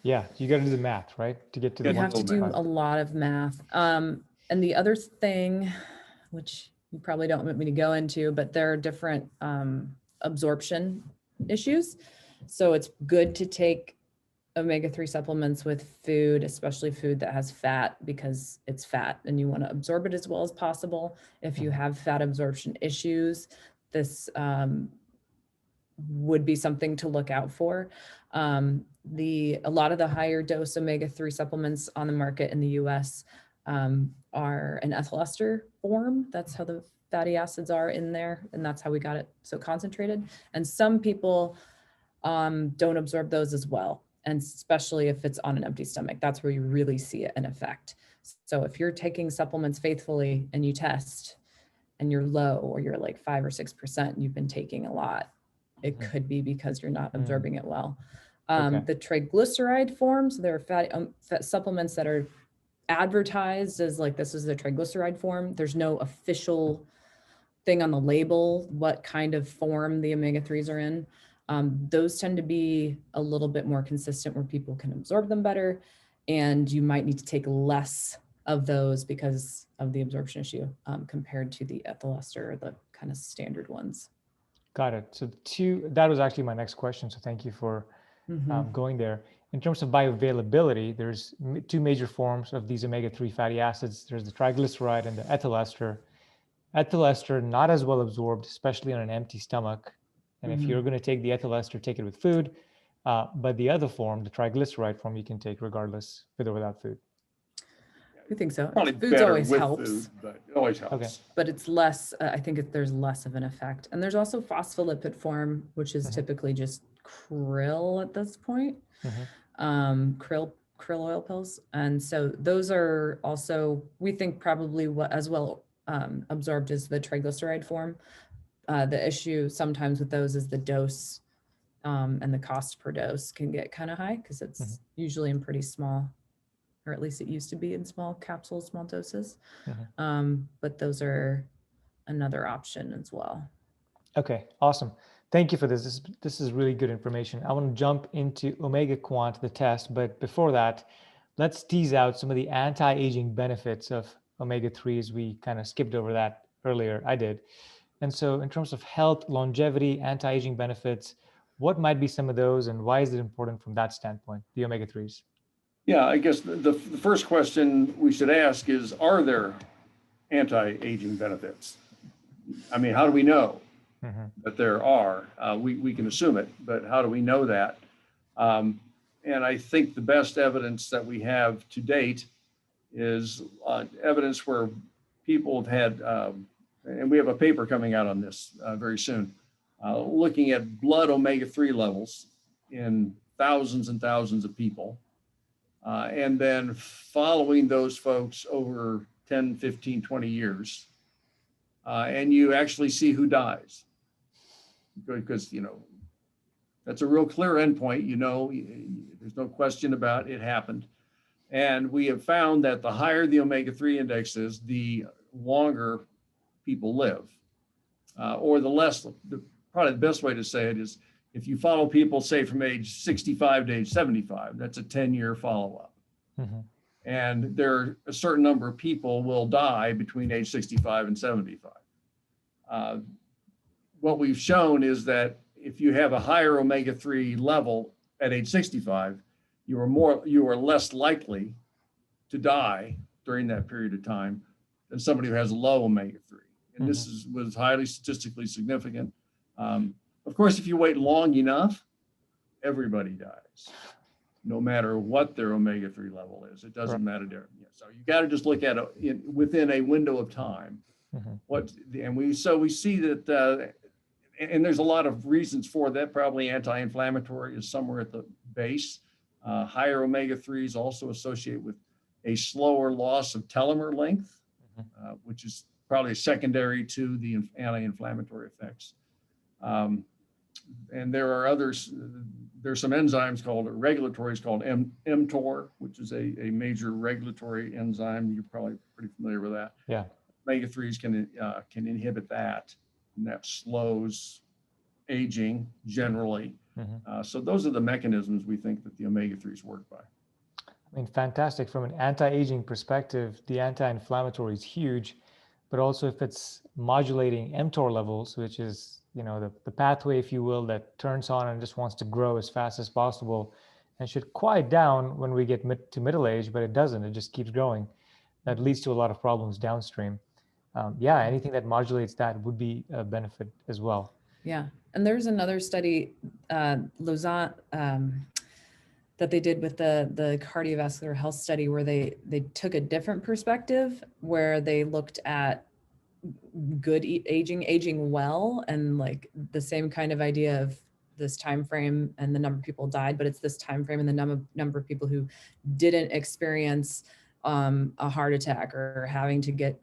[SPEAKER 1] Yeah, you got to do the math, right? To get to the
[SPEAKER 3] You have to do
[SPEAKER 1] 1.5.
[SPEAKER 3] a lot of math. And the other thing, which you probably don't want me to go into, but there are different absorption issues. So it's good to take omega-3 supplements with food, especially food that has fat, because it's fat and you want to absorb it as well as possible. If you have fat absorption issues, this would be something to look out for. A lot of the higher dose omega-3 supplements on the market in the US are an ethyl ester form. That's how the fatty acids are in there, and that's how we got it so concentrated. And some people don't absorb those as well, and especially if it's on an empty stomach, that's where you really see an effect. So if you're taking supplements faithfully and you test and you're low, or you're like 5 or 6%, you've been taking a lot, it could be because you're not absorbing it well. The triglyceride forms, there are fat supplements that are advertised as like, this is a triglyceride form. There's no official thing on the label what kind of form the omega-3s are in. Those tend to be a little bit more consistent where people can absorb them better, and you might need to take less of those because of the absorption issue compared to the ethyl ester, the kind of standard ones.
[SPEAKER 1] Got it. So that was actually my next question. So thank you for going there. In terms of bioavailability, there's 2 major forms of these omega-3 fatty acids. There's the triglyceride and the ethyl ester. Ethyl ester, not as well absorbed, especially on an empty stomach. And if you're going to take the ethyl ester, take it with food. But the other form, the triglyceride form, you can take regardless, with or without food.
[SPEAKER 3] I think so.
[SPEAKER 2] Probably
[SPEAKER 3] Foods
[SPEAKER 2] better
[SPEAKER 3] always
[SPEAKER 2] with
[SPEAKER 3] helps,
[SPEAKER 2] food, but it always helps.
[SPEAKER 1] Okay.
[SPEAKER 3] but it's less. I think there's less of an effect. And there's also phospholipid form, which is typically just krill at this point. Krill oil pills, and so those are also, we think, probably as well absorbed as the triglyceride form. The issue sometimes with those is the dose, and the cost per dose can get kind of high because it's usually in pretty small, or at least it used to be in small capsules, small doses. But those are another option as well.
[SPEAKER 1] Okay, awesome. Thank you for this. This is really good information. I want to jump into Omega Quant, the test, but before that, let's tease out some of the anti-aging benefits of omega-3s. We kind of skipped over that earlier. I did. And so in terms of health, longevity, anti-aging benefits, what might be some of those, and why is it important from that standpoint, the omega-3s?
[SPEAKER 2] Yeah, I guess the first question we should ask is, are there anti-aging benefits? I mean, how do we know that there are? We can assume it, but how do we know that? And I think the best evidence that we have to date is evidence where people have had, and we have a paper coming out on this very soon, looking at blood omega-3 levels in thousands and thousands of people, and then following those folks over 10, 15, 20 years, and you actually see who dies. Because, that's a real clear endpoint, there's no question about it happened. And we have found that the higher the omega-3 index is, the longer people live, or the less, probably the best way to say it is, if you follow people, say from age 65 to age 75, that's a 10-year follow-up. And there are a certain number of people will die between age 65 and 75. What we've shown is that if you have a higher omega-3 level at age 65, you are less likely to die during that period of time than somebody who has a low omega-3. And this was highly statistically significant. Of course, if you wait long enough, everybody dies, no matter what their omega-3 level is. It doesn't matter there. So you got to just look at it within a window of time. We see that, and there's a lot of reasons for that. Probably anti-inflammatory is somewhere at the base. Higher omega-3s also associate with a slower loss of telomere length, which is probably secondary to the anti-inflammatory effects. And there are others. There's some enzymes called regulatories called mTOR, which is a major regulatory enzyme. You're probably pretty familiar with that.
[SPEAKER 1] Yeah.
[SPEAKER 2] Omega-3s can inhibit that, and that slows aging generally. So those are the mechanisms we think that the omega-3s work by.
[SPEAKER 1] I mean, fantastic. From an anti-aging perspective, the anti-inflammatory is huge, but also if it's modulating mTOR levels, which is, you know, the pathway, if you will, that turns on and just wants to grow as fast as possible and should quiet down when we get to middle age, but it doesn't. It just keeps growing. That leads to a lot of problems downstream. Yeah, anything that modulates that would be a benefit as well.
[SPEAKER 3] Yeah. And there's another study, Lausanne, that they did with the cardiovascular health study, where they took a different perspective, where they looked at good aging well, and like the same kind of idea of this time frame and the number of people died, but it's this time frame and the number of people who didn't experience a heart attack or having to get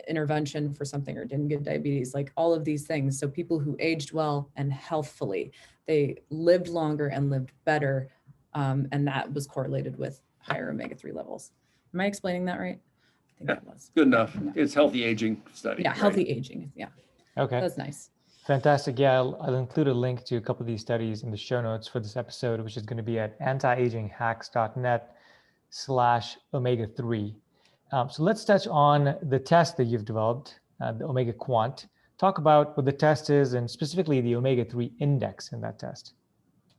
[SPEAKER 3] intervention for something, or didn't get diabetes, like all of these things. So people who aged well and healthfully, they lived longer and lived better. And that was correlated with higher omega-3 levels. Am I explaining that right? I think that was.
[SPEAKER 2] Good enough. It's healthy aging study.
[SPEAKER 3] Yeah,
[SPEAKER 2] right?
[SPEAKER 3] healthy aging. Yeah.
[SPEAKER 1] Okay.
[SPEAKER 3] That's nice.
[SPEAKER 1] Fantastic. Yeah, I'll include a link to a couple of these studies in the show notes for this episode, which is going to be at antiaginghacks.net/omega3. So let's touch on the test that you've developed, the Omega Quant. Talk about what the test is, and specifically the omega-3 index in that test.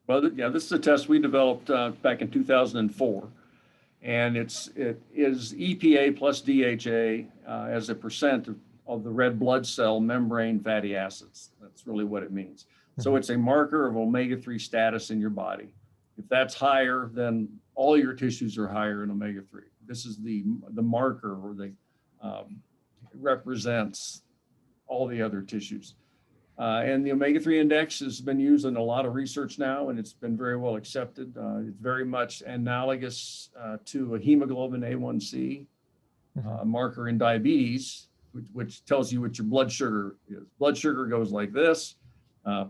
[SPEAKER 2] Well, yeah, this is a test we developed back in 2004, and it is EPA plus DHA as a percent of the red blood cell membrane fatty acids. That's really what it means. So it's a marker of omega-3 status in your body. If that's higher, then all your tissues are higher in omega-3. This is the marker, or it represents all the other tissues. And the omega-3 index has been used in a lot of research now, and it's been very well accepted. It's very much analogous to a hemoglobin A1C marker in diabetes, which tells you what your blood sugar is. Blood sugar goes like this.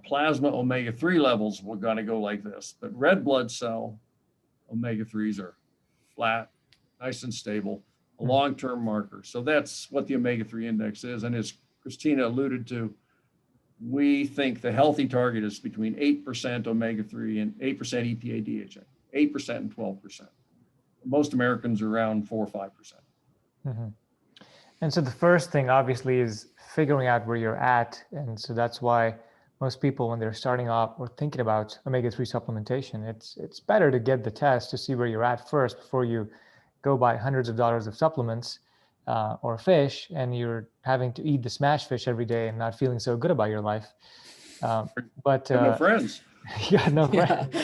[SPEAKER 2] Plasma omega-3 levels will gonna go like this, but red blood cell omega-3s are flat, nice and stable, a long-term marker. So that's what the omega-3 index is. And as Kristina alluded to, we think the healthy target is between 8% omega-3 and 8% EPA DHA, 8% and 12%. Most Americans are around 4 or 5%.
[SPEAKER 1] And so the first thing obviously is figuring out where you're at. And so that's why most people, when they're starting off or thinking about omega-3 supplementation, it's better to get the test to see where you're at first before you go buy hundreds of dollars of supplements or fish, and you're having to eat the smash fish every day and not feeling so good about your life. But
[SPEAKER 2] no friends.
[SPEAKER 1] Yeah, no friends.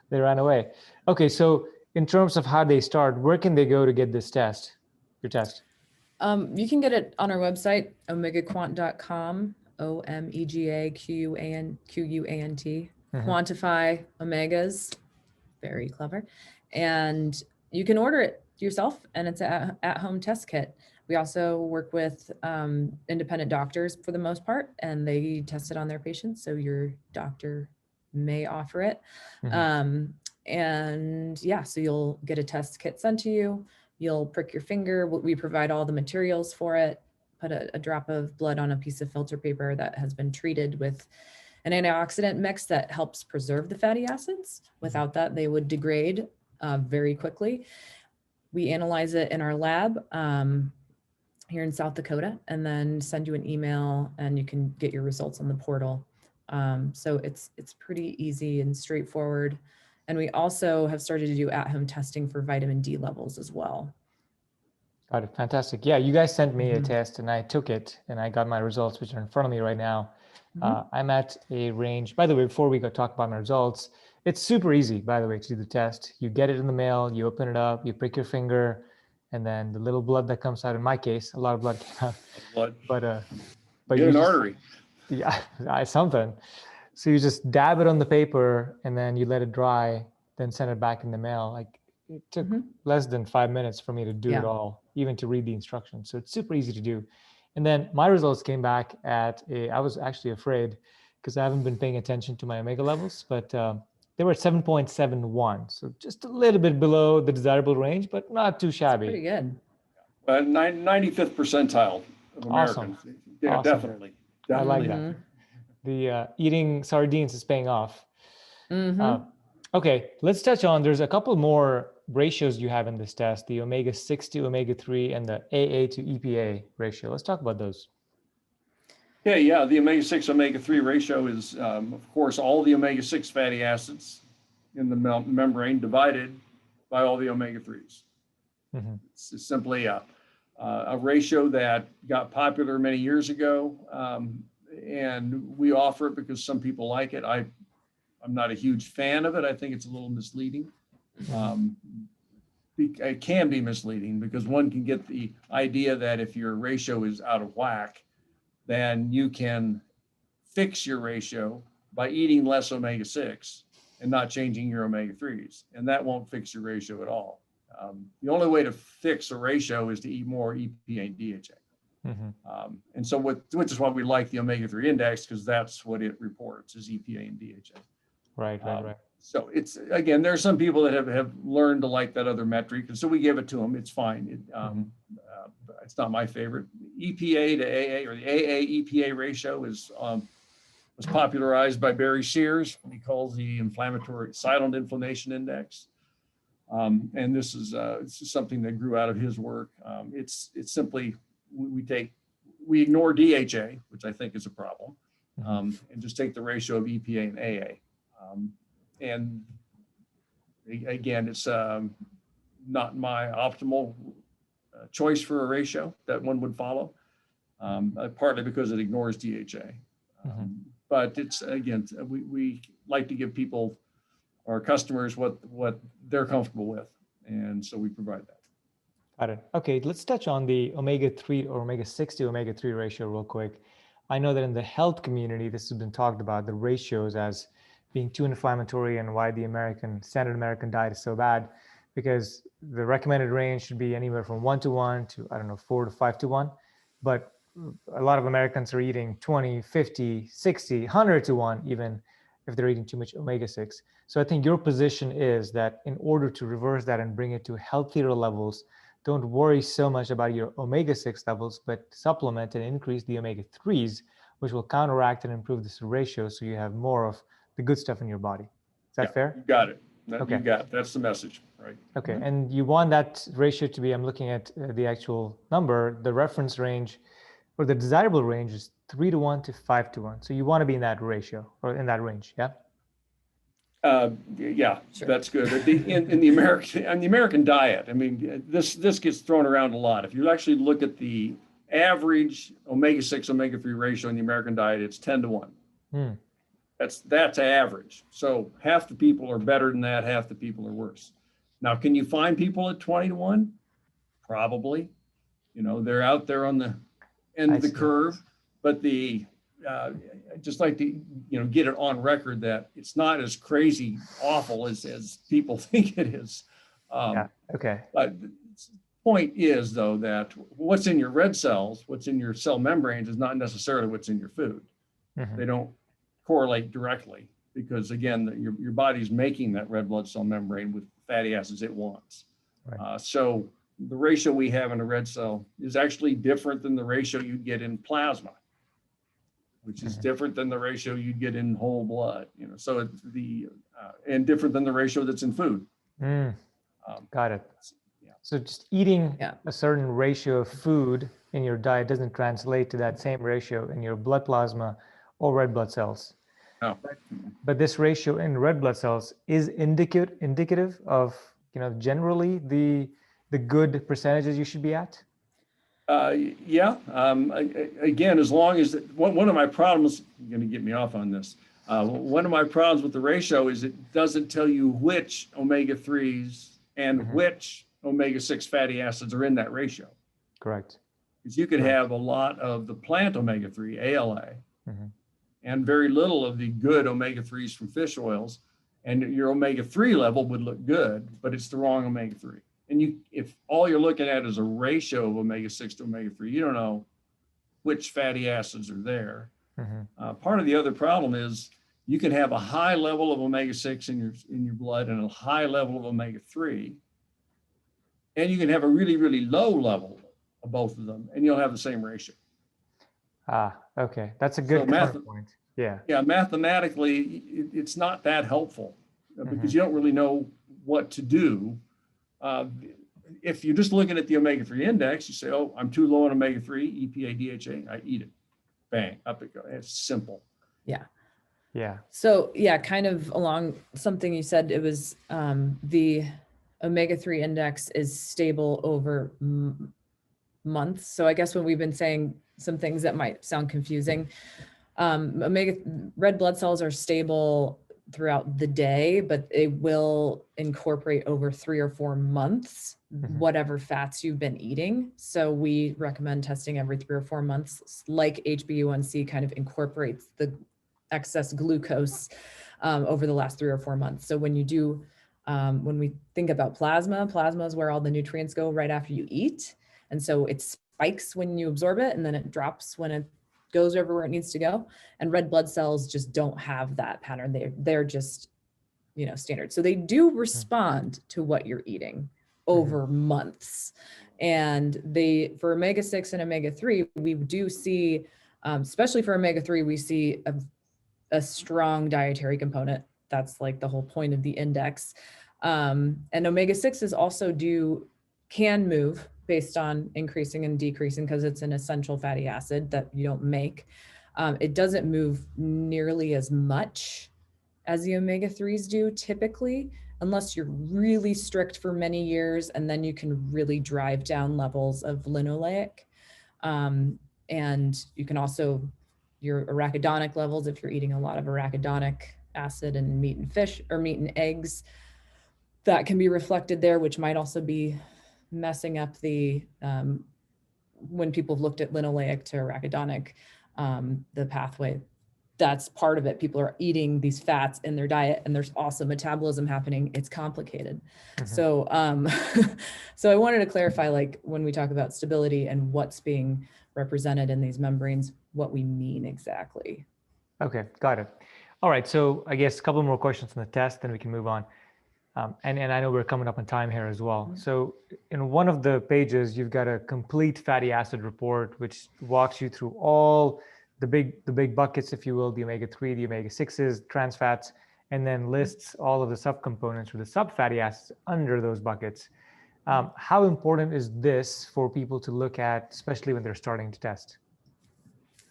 [SPEAKER 1] They ran away. Okay, so in terms of how they start, where can they go to get this test, your test?
[SPEAKER 3] You can get it on our website, omegaquant.com, OMEGAQUANT, quantify omegas, very clever. And you can order it yourself, and it's an at-home test kit. We also work with independent doctors for the most part, and they test it on their patients. So your doctor may offer it. And yeah, so you'll get a test kit sent to you. You'll prick your finger. We provide all the materials for it. Put a drop of blood on a piece of filter paper that has been treated with an antioxidant mix that helps preserve the fatty acids. Without that, they would degrade very quickly. We analyze it in our lab here in South Dakota, and then send you an email, and you can get your results on the portal. So it's pretty easy and straightforward. And we also have started to do at-home testing for vitamin D levels as well.
[SPEAKER 1] Got it. Fantastic. Yeah, you guys sent me a test, and I took it, and I got my results, which are in front of me right now. I'm at a range. By the way, before we go talk about my results, it's super easy, by the way, to do the test. You get it in the mail, you open it up, you prick your finger, and then the little blood that comes out, in my case, a lot of blood came out.
[SPEAKER 2] Blood.
[SPEAKER 1] But
[SPEAKER 2] you an artery.
[SPEAKER 1] Yeah, something. So you just dab it on the paper, and then you let it dry, then send it back in the mail. Like, it took
[SPEAKER 3] Mhm.
[SPEAKER 1] less than 5 minutes for me to do it
[SPEAKER 3] Yeah.
[SPEAKER 1] all, even to read the instructions. So it's super easy to do. And then my results came back I was actually afraid because I haven't been paying attention to my omega levels, but they were at 7.71. So just a little bit below the desirable range, but not too
[SPEAKER 3] Pretty
[SPEAKER 1] shabby.
[SPEAKER 3] good.
[SPEAKER 2] 95th percentile of
[SPEAKER 1] Awesome.
[SPEAKER 2] Americans. Yeah,
[SPEAKER 1] Awesome.
[SPEAKER 2] definitely.
[SPEAKER 1] I like
[SPEAKER 2] Definitely.
[SPEAKER 1] that. The eating sardines is paying off.
[SPEAKER 3] Mm-hmm.
[SPEAKER 1] Okay, let's touch on, there's a couple more ratios you have in this test, the omega-6 to omega-3 and the AA to EPA ratio. Let's talk about those.
[SPEAKER 2] Yeah, the omega-6 omega-3 ratio is, of course, all the omega-6 fatty acids in the membrane divided by all the omega-3s.
[SPEAKER 1] Mm-hmm.
[SPEAKER 2] It's simply a ratio that got popular many years ago, and we offer it because some people like it. I'm not a huge fan of it. I think it's a little misleading. It can be misleading because one can get the idea that if your ratio is out of whack, then you can fix your ratio by eating less omega-6 and not changing your omega-3s. And that won't fix your ratio at all. The only way to fix a ratio is to eat more EPA and DHA.
[SPEAKER 1] Mm-hmm.
[SPEAKER 2] And so which is why we like the omega-3 index, because that's what it reports is EPA and DHA.
[SPEAKER 1] Right.
[SPEAKER 2] So it's, again, there are some people that have learned to like that other metric, and so we give it to them. It's fine. It's not my favorite. EPA to AA, or the AA EPA ratio was popularized by Barry Shears, what he calls the inflammatory silent inflammation index. And this is something that grew out of his work. It's simply we ignore DHA, which I think is a problem, and just take the ratio of EPA and AA. And again, it's not my optimal choice for a ratio that one would follow, partly because it ignores DHA. But it's, again, we like to give people, our customers, what they're comfortable with. And so we provide that.
[SPEAKER 1] Got it. Okay, let's touch on the omega-3 or omega-6 to omega-3 ratio real quick. I know that in the health community, this has been talked about, the ratios as being too inflammatory and why the standard American diet is so bad, because the recommended range should be anywhere from 1:1 to, 4 to 5:1. But a lot of Americans are eating 20, 50, 60, 100:1, even if they're eating too much omega-6. So I think your position is that in order to reverse that and bring it to healthier levels, don't worry so much about your omega-6 levels, but supplement and increase the omega-3s, which will counteract and improve this ratio so you have more of the good stuff in your body. Is that fair?
[SPEAKER 2] You got it.
[SPEAKER 1] Okay.
[SPEAKER 2] You got it. That's the message, right?
[SPEAKER 1] Okay, and you want that ratio to be, I'm looking at the actual number, the reference range, or the desirable range is 3:1 to 5:1. So you want to be in that ratio, or in that range, yeah?
[SPEAKER 2] Yeah,
[SPEAKER 3] Sure.
[SPEAKER 2] that's good. In the American diet, I mean, this gets thrown around a lot. If you actually look at the average omega-6 omega-3 ratio in the American diet, it's 10:1. That's average. So half the people are better than that, half the people are worse. Now, can you find people at 20:1? Probably. They're out there on the end of the curve, but just like to get it on record that it's not as crazy awful as people think it is.
[SPEAKER 1] Okay.
[SPEAKER 2] But the point is, though, that what's in your red cells, what's in your cell membranes, is not necessarily what's in your food. They don't correlate directly because, again, your body's making that red blood cell membrane with fatty acids it wants. Right. So the ratio we have in a red cell is actually different than the ratio you'd get in plasma, which is different than the ratio you'd get in whole blood. So it's and different than the ratio that's in food.
[SPEAKER 1] Got it. Yeah. So just eating a certain ratio of food in your diet doesn't translate to that same ratio in your blood plasma or red blood cells.
[SPEAKER 2] No.
[SPEAKER 1] But this ratio in red blood cells is indicative of, generally the good percentages you should be at?
[SPEAKER 2] Again, as long as one of my problems, you're going to get me off on this. One of my problems with the ratio is it doesn't tell you which omega-3s and which omega-6 fatty acids are in that ratio.
[SPEAKER 1] Correct.
[SPEAKER 2] Because you could have a lot of the plant omega-3, ALA, and very little of the good omega-3s from fish oils. and your omega-3 level would look good, but it's the wrong omega-3. And if all you're looking at is a ratio of omega-6 to omega-3, you don't know which fatty acids are there. Part of the other problem is you can have a high level of omega-6 in your blood and a high level of omega-3, and you can have a really, really low level of both of them, and you'll have the same ratio.
[SPEAKER 1] Okay, that's a good point. Yeah.
[SPEAKER 2] Yeah, mathematically, it's not that helpful because you don't really know what to do. If you're just looking at the omega-3 index, you say, oh, I'm too low on omega-3, EPA, DHA, I eat it. Bang, up it goes. It's simple.
[SPEAKER 3] Yeah.
[SPEAKER 1] Yeah.
[SPEAKER 3] So yeah, kind of along something you said, it was the omega-3 index is stable over months. So I guess when we've been saying some things that might sound confusing, red blood cells are stable throughout the day, but they will incorporate over 3 or 4 months, whatever fats you've been eating. So we recommend testing every 3 or 4 months, like HbA1c kind of incorporates the excess glucose over the last 3 or 4 months. So when you do, when we think about plasma is where all the nutrients go right after you eat. And so it spikes when you absorb it, and then it drops when it goes everywhere it needs to go. And red blood cells just don't have that pattern. They're just, standard. So they do respond to what you're eating over months. And for omega-6 and omega-3, we do see, especially for omega-3, we see a strong dietary component. That's like the whole point of the index. And omega-6s also can move based on increasing and decreasing because it's an essential fatty acid that you don't make. It doesn't move nearly as much as the omega-3s do typically, unless you're really strict for many years, and then you can really drive down levels of linoleic. And you can also, your arachidonic levels, if you're eating a lot of arachidonic acid and meat and fish or meat and eggs, that can be reflected there, which might also be messing up the, when people have looked at linoleic to arachidonic, the pathway, that's part of it. People are eating these fats in their diet and there's also metabolism happening. It's complicated. So, so I wanted to clarify, like when we talk about stability and what's being represented in these membranes, what we mean exactly.
[SPEAKER 1] Okay, got it. All right, so I guess a couple more questions on the test, then we can move on. And I know we're coming up on time here as well. So in one of the pages, you've got a complete fatty acid report, which walks you through all the big buckets, if you will, the omega-3, the omega-6s, trans fats, and then lists all of the subcomponents or the sub-fatty acids under those buckets. How important is this for people to look at, especially when they're starting to test?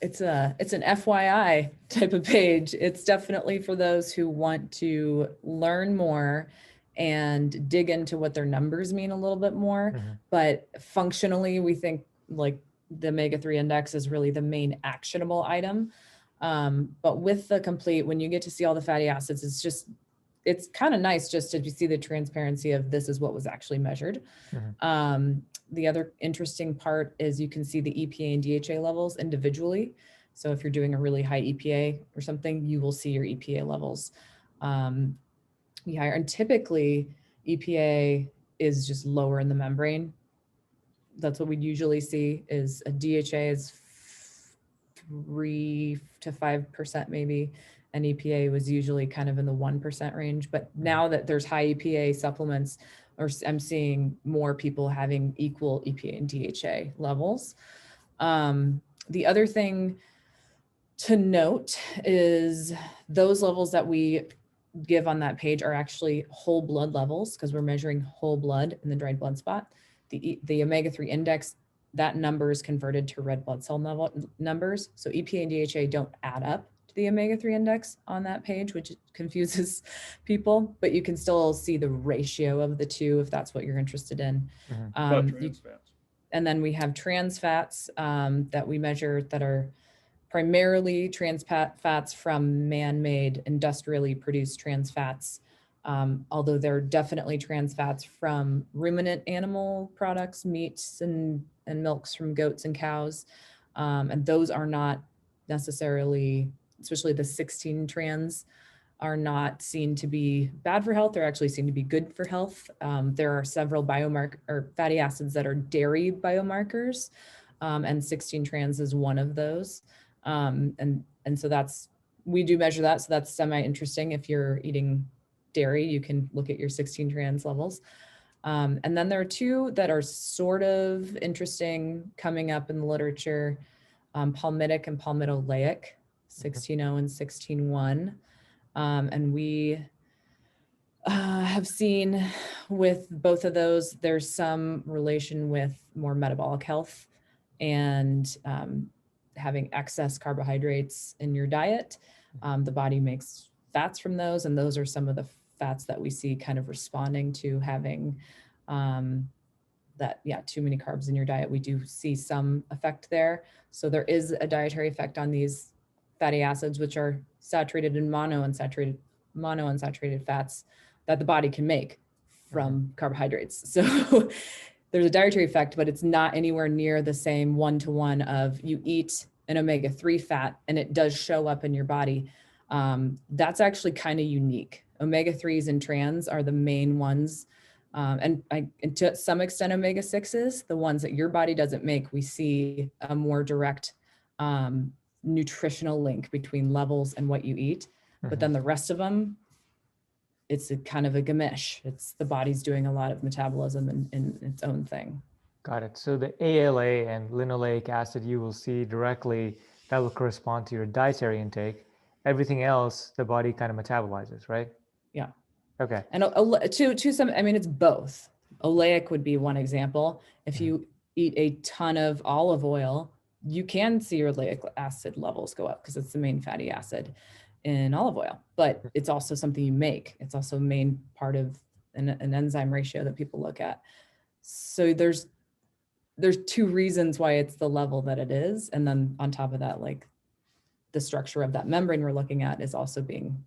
[SPEAKER 3] It's an FYI type of page. It's definitely for those who want to learn more and dig into what their numbers mean a little bit more. But functionally, we think like the omega-3 index is really the main actionable item. But with the complete, when you get to see all the fatty acids, it's kind of nice just to see the transparency of this is what was actually measured. The other interesting part is you can see the EPA and DHA levels individually. So if you're doing a really high EPA or something, you will see your EPA levels be higher. And typically EPA is just lower in the membrane. That's what we usually see is a DHA is 3 to 5% maybe. And EPA was usually kind of in the 1% range. But now that there's high EPA supplements, or I'm seeing more people having equal EPA and DHA levels. The other thing to note is those levels that we give on that page are actually whole blood levels because we're measuring whole blood in the dried blood spot. The omega-3 index, that number is converted to red blood cell numbers. So EPA and DHA don't add up to the omega-3 index on that page, which confuses people, but you can still see the ratio of the two if that's what you're interested in. And then we have trans fats that we measure that are primarily trans fats from man-made industrially produced trans fats. Although there are definitely trans fats from ruminant animal products, meats and milks from goats and cows. And those are not necessarily, especially the 16 trans are not seen to be bad for health. They're actually seen to be good for health. There are several fatty acids that are dairy biomarkers, and 16 trans is one of those. And so we do measure that. So that's semi-interesting. If you're eating dairy, you can look at your 16 trans levels. And then there are two that are sort of interesting coming up in the literature, palmitic and palmitoleic, 16.0 and 16.1. And we have seen with both of those, there's some relation with more metabolic health and having excess carbohydrates in your diet. The body makes fats from those, and those are some of the fats that we see kind of responding to having too many carbs in your diet. We do see some effect there. So there is a dietary effect on these fatty acids, which are saturated in monounsaturated fats that the body can make from carbohydrates. So there's a dietary effect, but it's not anywhere near the same one-to-one of you eat an omega-3 fat and it does show up in your body. That's actually kind of unique. Omega-3s and trans are the main ones. And to some extent, omega-6s, the ones that your body doesn't make, we see a more direct nutritional link between levels and what you eat. But then the rest of them, it's a kind of a gamish. It's the body's doing a lot of metabolism in its own thing.
[SPEAKER 1] Got it. So the ALA and linoleic acid you will see directly, that will correspond to your dietary intake. Everything else, the body kind of metabolizes, right?
[SPEAKER 3] Yeah.
[SPEAKER 1] Okay.
[SPEAKER 3] And to some, I mean, it's both. Oleic would be one example. If you eat a ton of olive oil, you can see your oleic acid levels go up because it's the main fatty acid in olive oil, but it's also something you make. It's also a main part of an enzyme ratio that people look at. So there's two reasons why it's the level that it is. And then on top of that, like the structure of that membrane we're looking at is also being,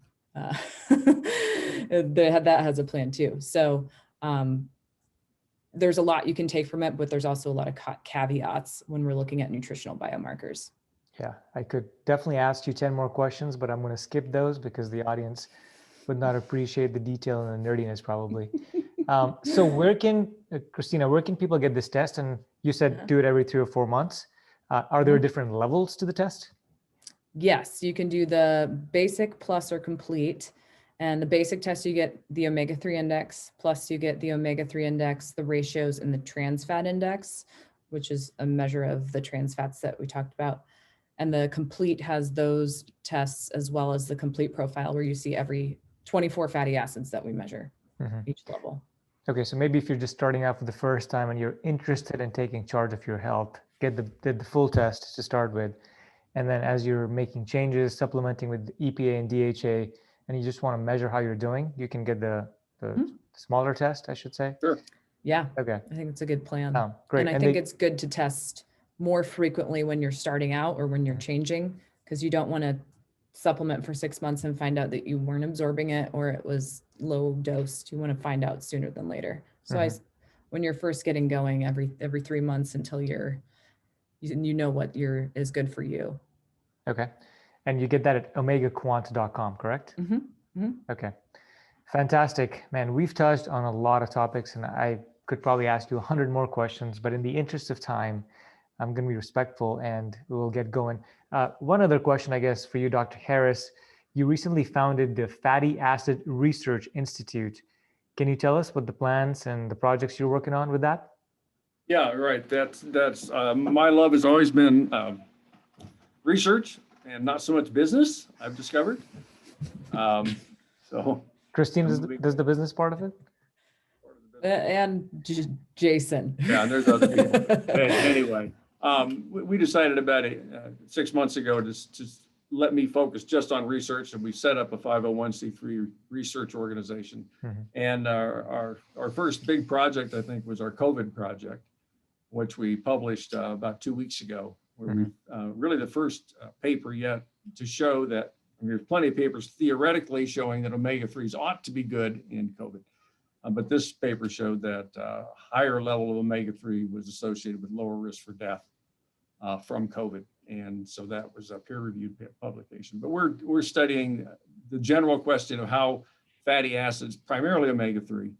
[SPEAKER 3] that has a plan too. So there's a lot you can take from it, but there's also a lot of caveats when we're looking at nutritional biomarkers.
[SPEAKER 1] Yeah, I could definitely ask you 10 more questions, but I'm going to skip those because the audience would not appreciate the detail and the nerdiness probably. So Kristina, where can people get this test? And you said do it every 3 or 4 months. Are there different levels to the test?
[SPEAKER 3] Yes, you can do the basic, plus, or complete. And the basic test, you get the omega-3 index, plus you get the omega-3 index, the ratios, and the trans fat index, which is a measure of the trans fats that we talked about. And the complete has those tests as well as the complete profile where you see every 24 fatty acids that we measure each level.
[SPEAKER 1] Okay, so maybe if you're just starting out for the first time and you're interested in taking charge of your health, get the full test to start with. And then as you're making changes, supplementing with EPA and DHA, and you just want to measure how you're doing, you can get the smaller test, I should say.
[SPEAKER 2] Sure.
[SPEAKER 3] Yeah.
[SPEAKER 1] Okay.
[SPEAKER 3] I think it's a good plan.
[SPEAKER 1] Great.
[SPEAKER 3] And I think it's good to test more frequently when you're starting out or when you're changing, because you don't want to supplement for 6 months and find out that you weren't absorbing it or it was low dosed. You want to find out sooner than later. So when you're first getting going, every 3 months until you know what is good for you.
[SPEAKER 1] Okay. And you get that at omegaquant.com, correct? Okay. Fantastic. Man, we've touched on a lot of topics and I could probably ask you 100 more questions, but in the interest of time, I'm going to be respectful and we'll get going. One other question, I guess, for you, Dr. Harris. You recently founded the Fatty Acid Research Institute. Can you tell us what the plans and the projects you're working on with that?
[SPEAKER 2] Yeah, right. That's my love has always been research and not so much business, I've discovered. So
[SPEAKER 1] Kristina, does the business part of it?
[SPEAKER 3] And Jason.
[SPEAKER 2] Yeah, and there's other people. Anyway, we decided about 6 months ago to let me focus just on research, and we set up a 501c3 research organization. And our first big project, I think, was our COVID project, which we published about 2 weeks ago, where we really the first paper yet to show that there's plenty of papers theoretically showing that omega-3s ought to be good in COVID. But this paper showed that higher level of omega-3 was associated with lower risk for death from COVID. And so that was a peer-reviewed publication. But we're studying the general question of how fatty acids, primarily omega-3,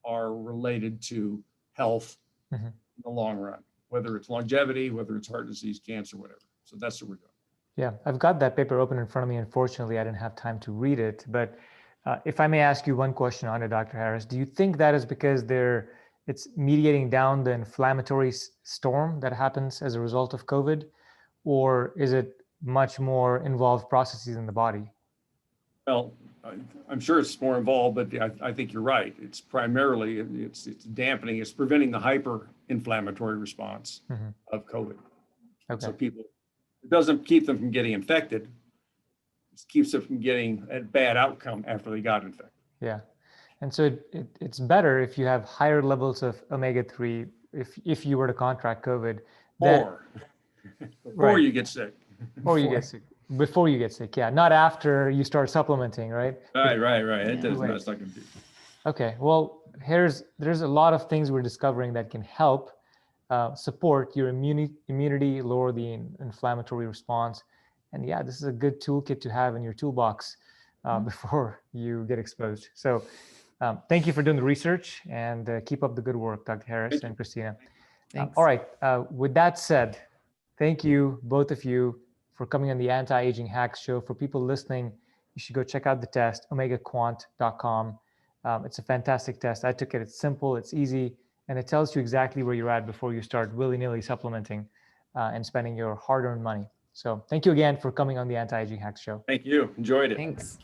[SPEAKER 2] are related to health in the long run, whether it's longevity, whether it's heart disease, cancer, whatever. So that's what we're doing.
[SPEAKER 1] Yeah, I've got that paper open in front of me. Unfortunately, I didn't have time to read it. But if I may ask you one question on it, Dr. Harris, do you think that is because it's mediating down the inflammatory storm that happens as a result of COVID? Or is it much more involved processes in the body?
[SPEAKER 2] Well, I'm sure it's more involved, but I think you're right. It's primarily, it's dampening, it's preventing the hyper-inflammatory response of COVID.
[SPEAKER 1] Okay.
[SPEAKER 2] So it doesn't keep them from getting infected. It keeps them from getting a bad outcome after they got infected.
[SPEAKER 1] Yeah. And so it's better if you have higher levels of omega-3, if you were to contract COVID.
[SPEAKER 2] Before you get sick.
[SPEAKER 1] Or you get sick. Before you get sick, yeah. Not after you start supplementing, right?
[SPEAKER 2] Right. That's not going to do.
[SPEAKER 1] Okay. Well, there's a lot of things we're discovering that can help support your immunity, lower the inflammatory response. And yeah, this is a good toolkit to have in your toolbox before you get exposed. So thank you for doing the research, and keep up the good work, Dr. Harris and Kristina. All right. With that said, thank you, both of you, for coming on the Anti-Aging Hacks show. For people listening, you should go check out the test, omegaquant.com. It's a fantastic test. I took it. It's simple, it's easy, and it tells you exactly where you're at before you start willy-nilly supplementing and spending your hard-earned money. So thank you again for coming on the Anti-Aging Hacks show.
[SPEAKER 2] Thank you. Enjoyed it.
[SPEAKER 3] Thanks.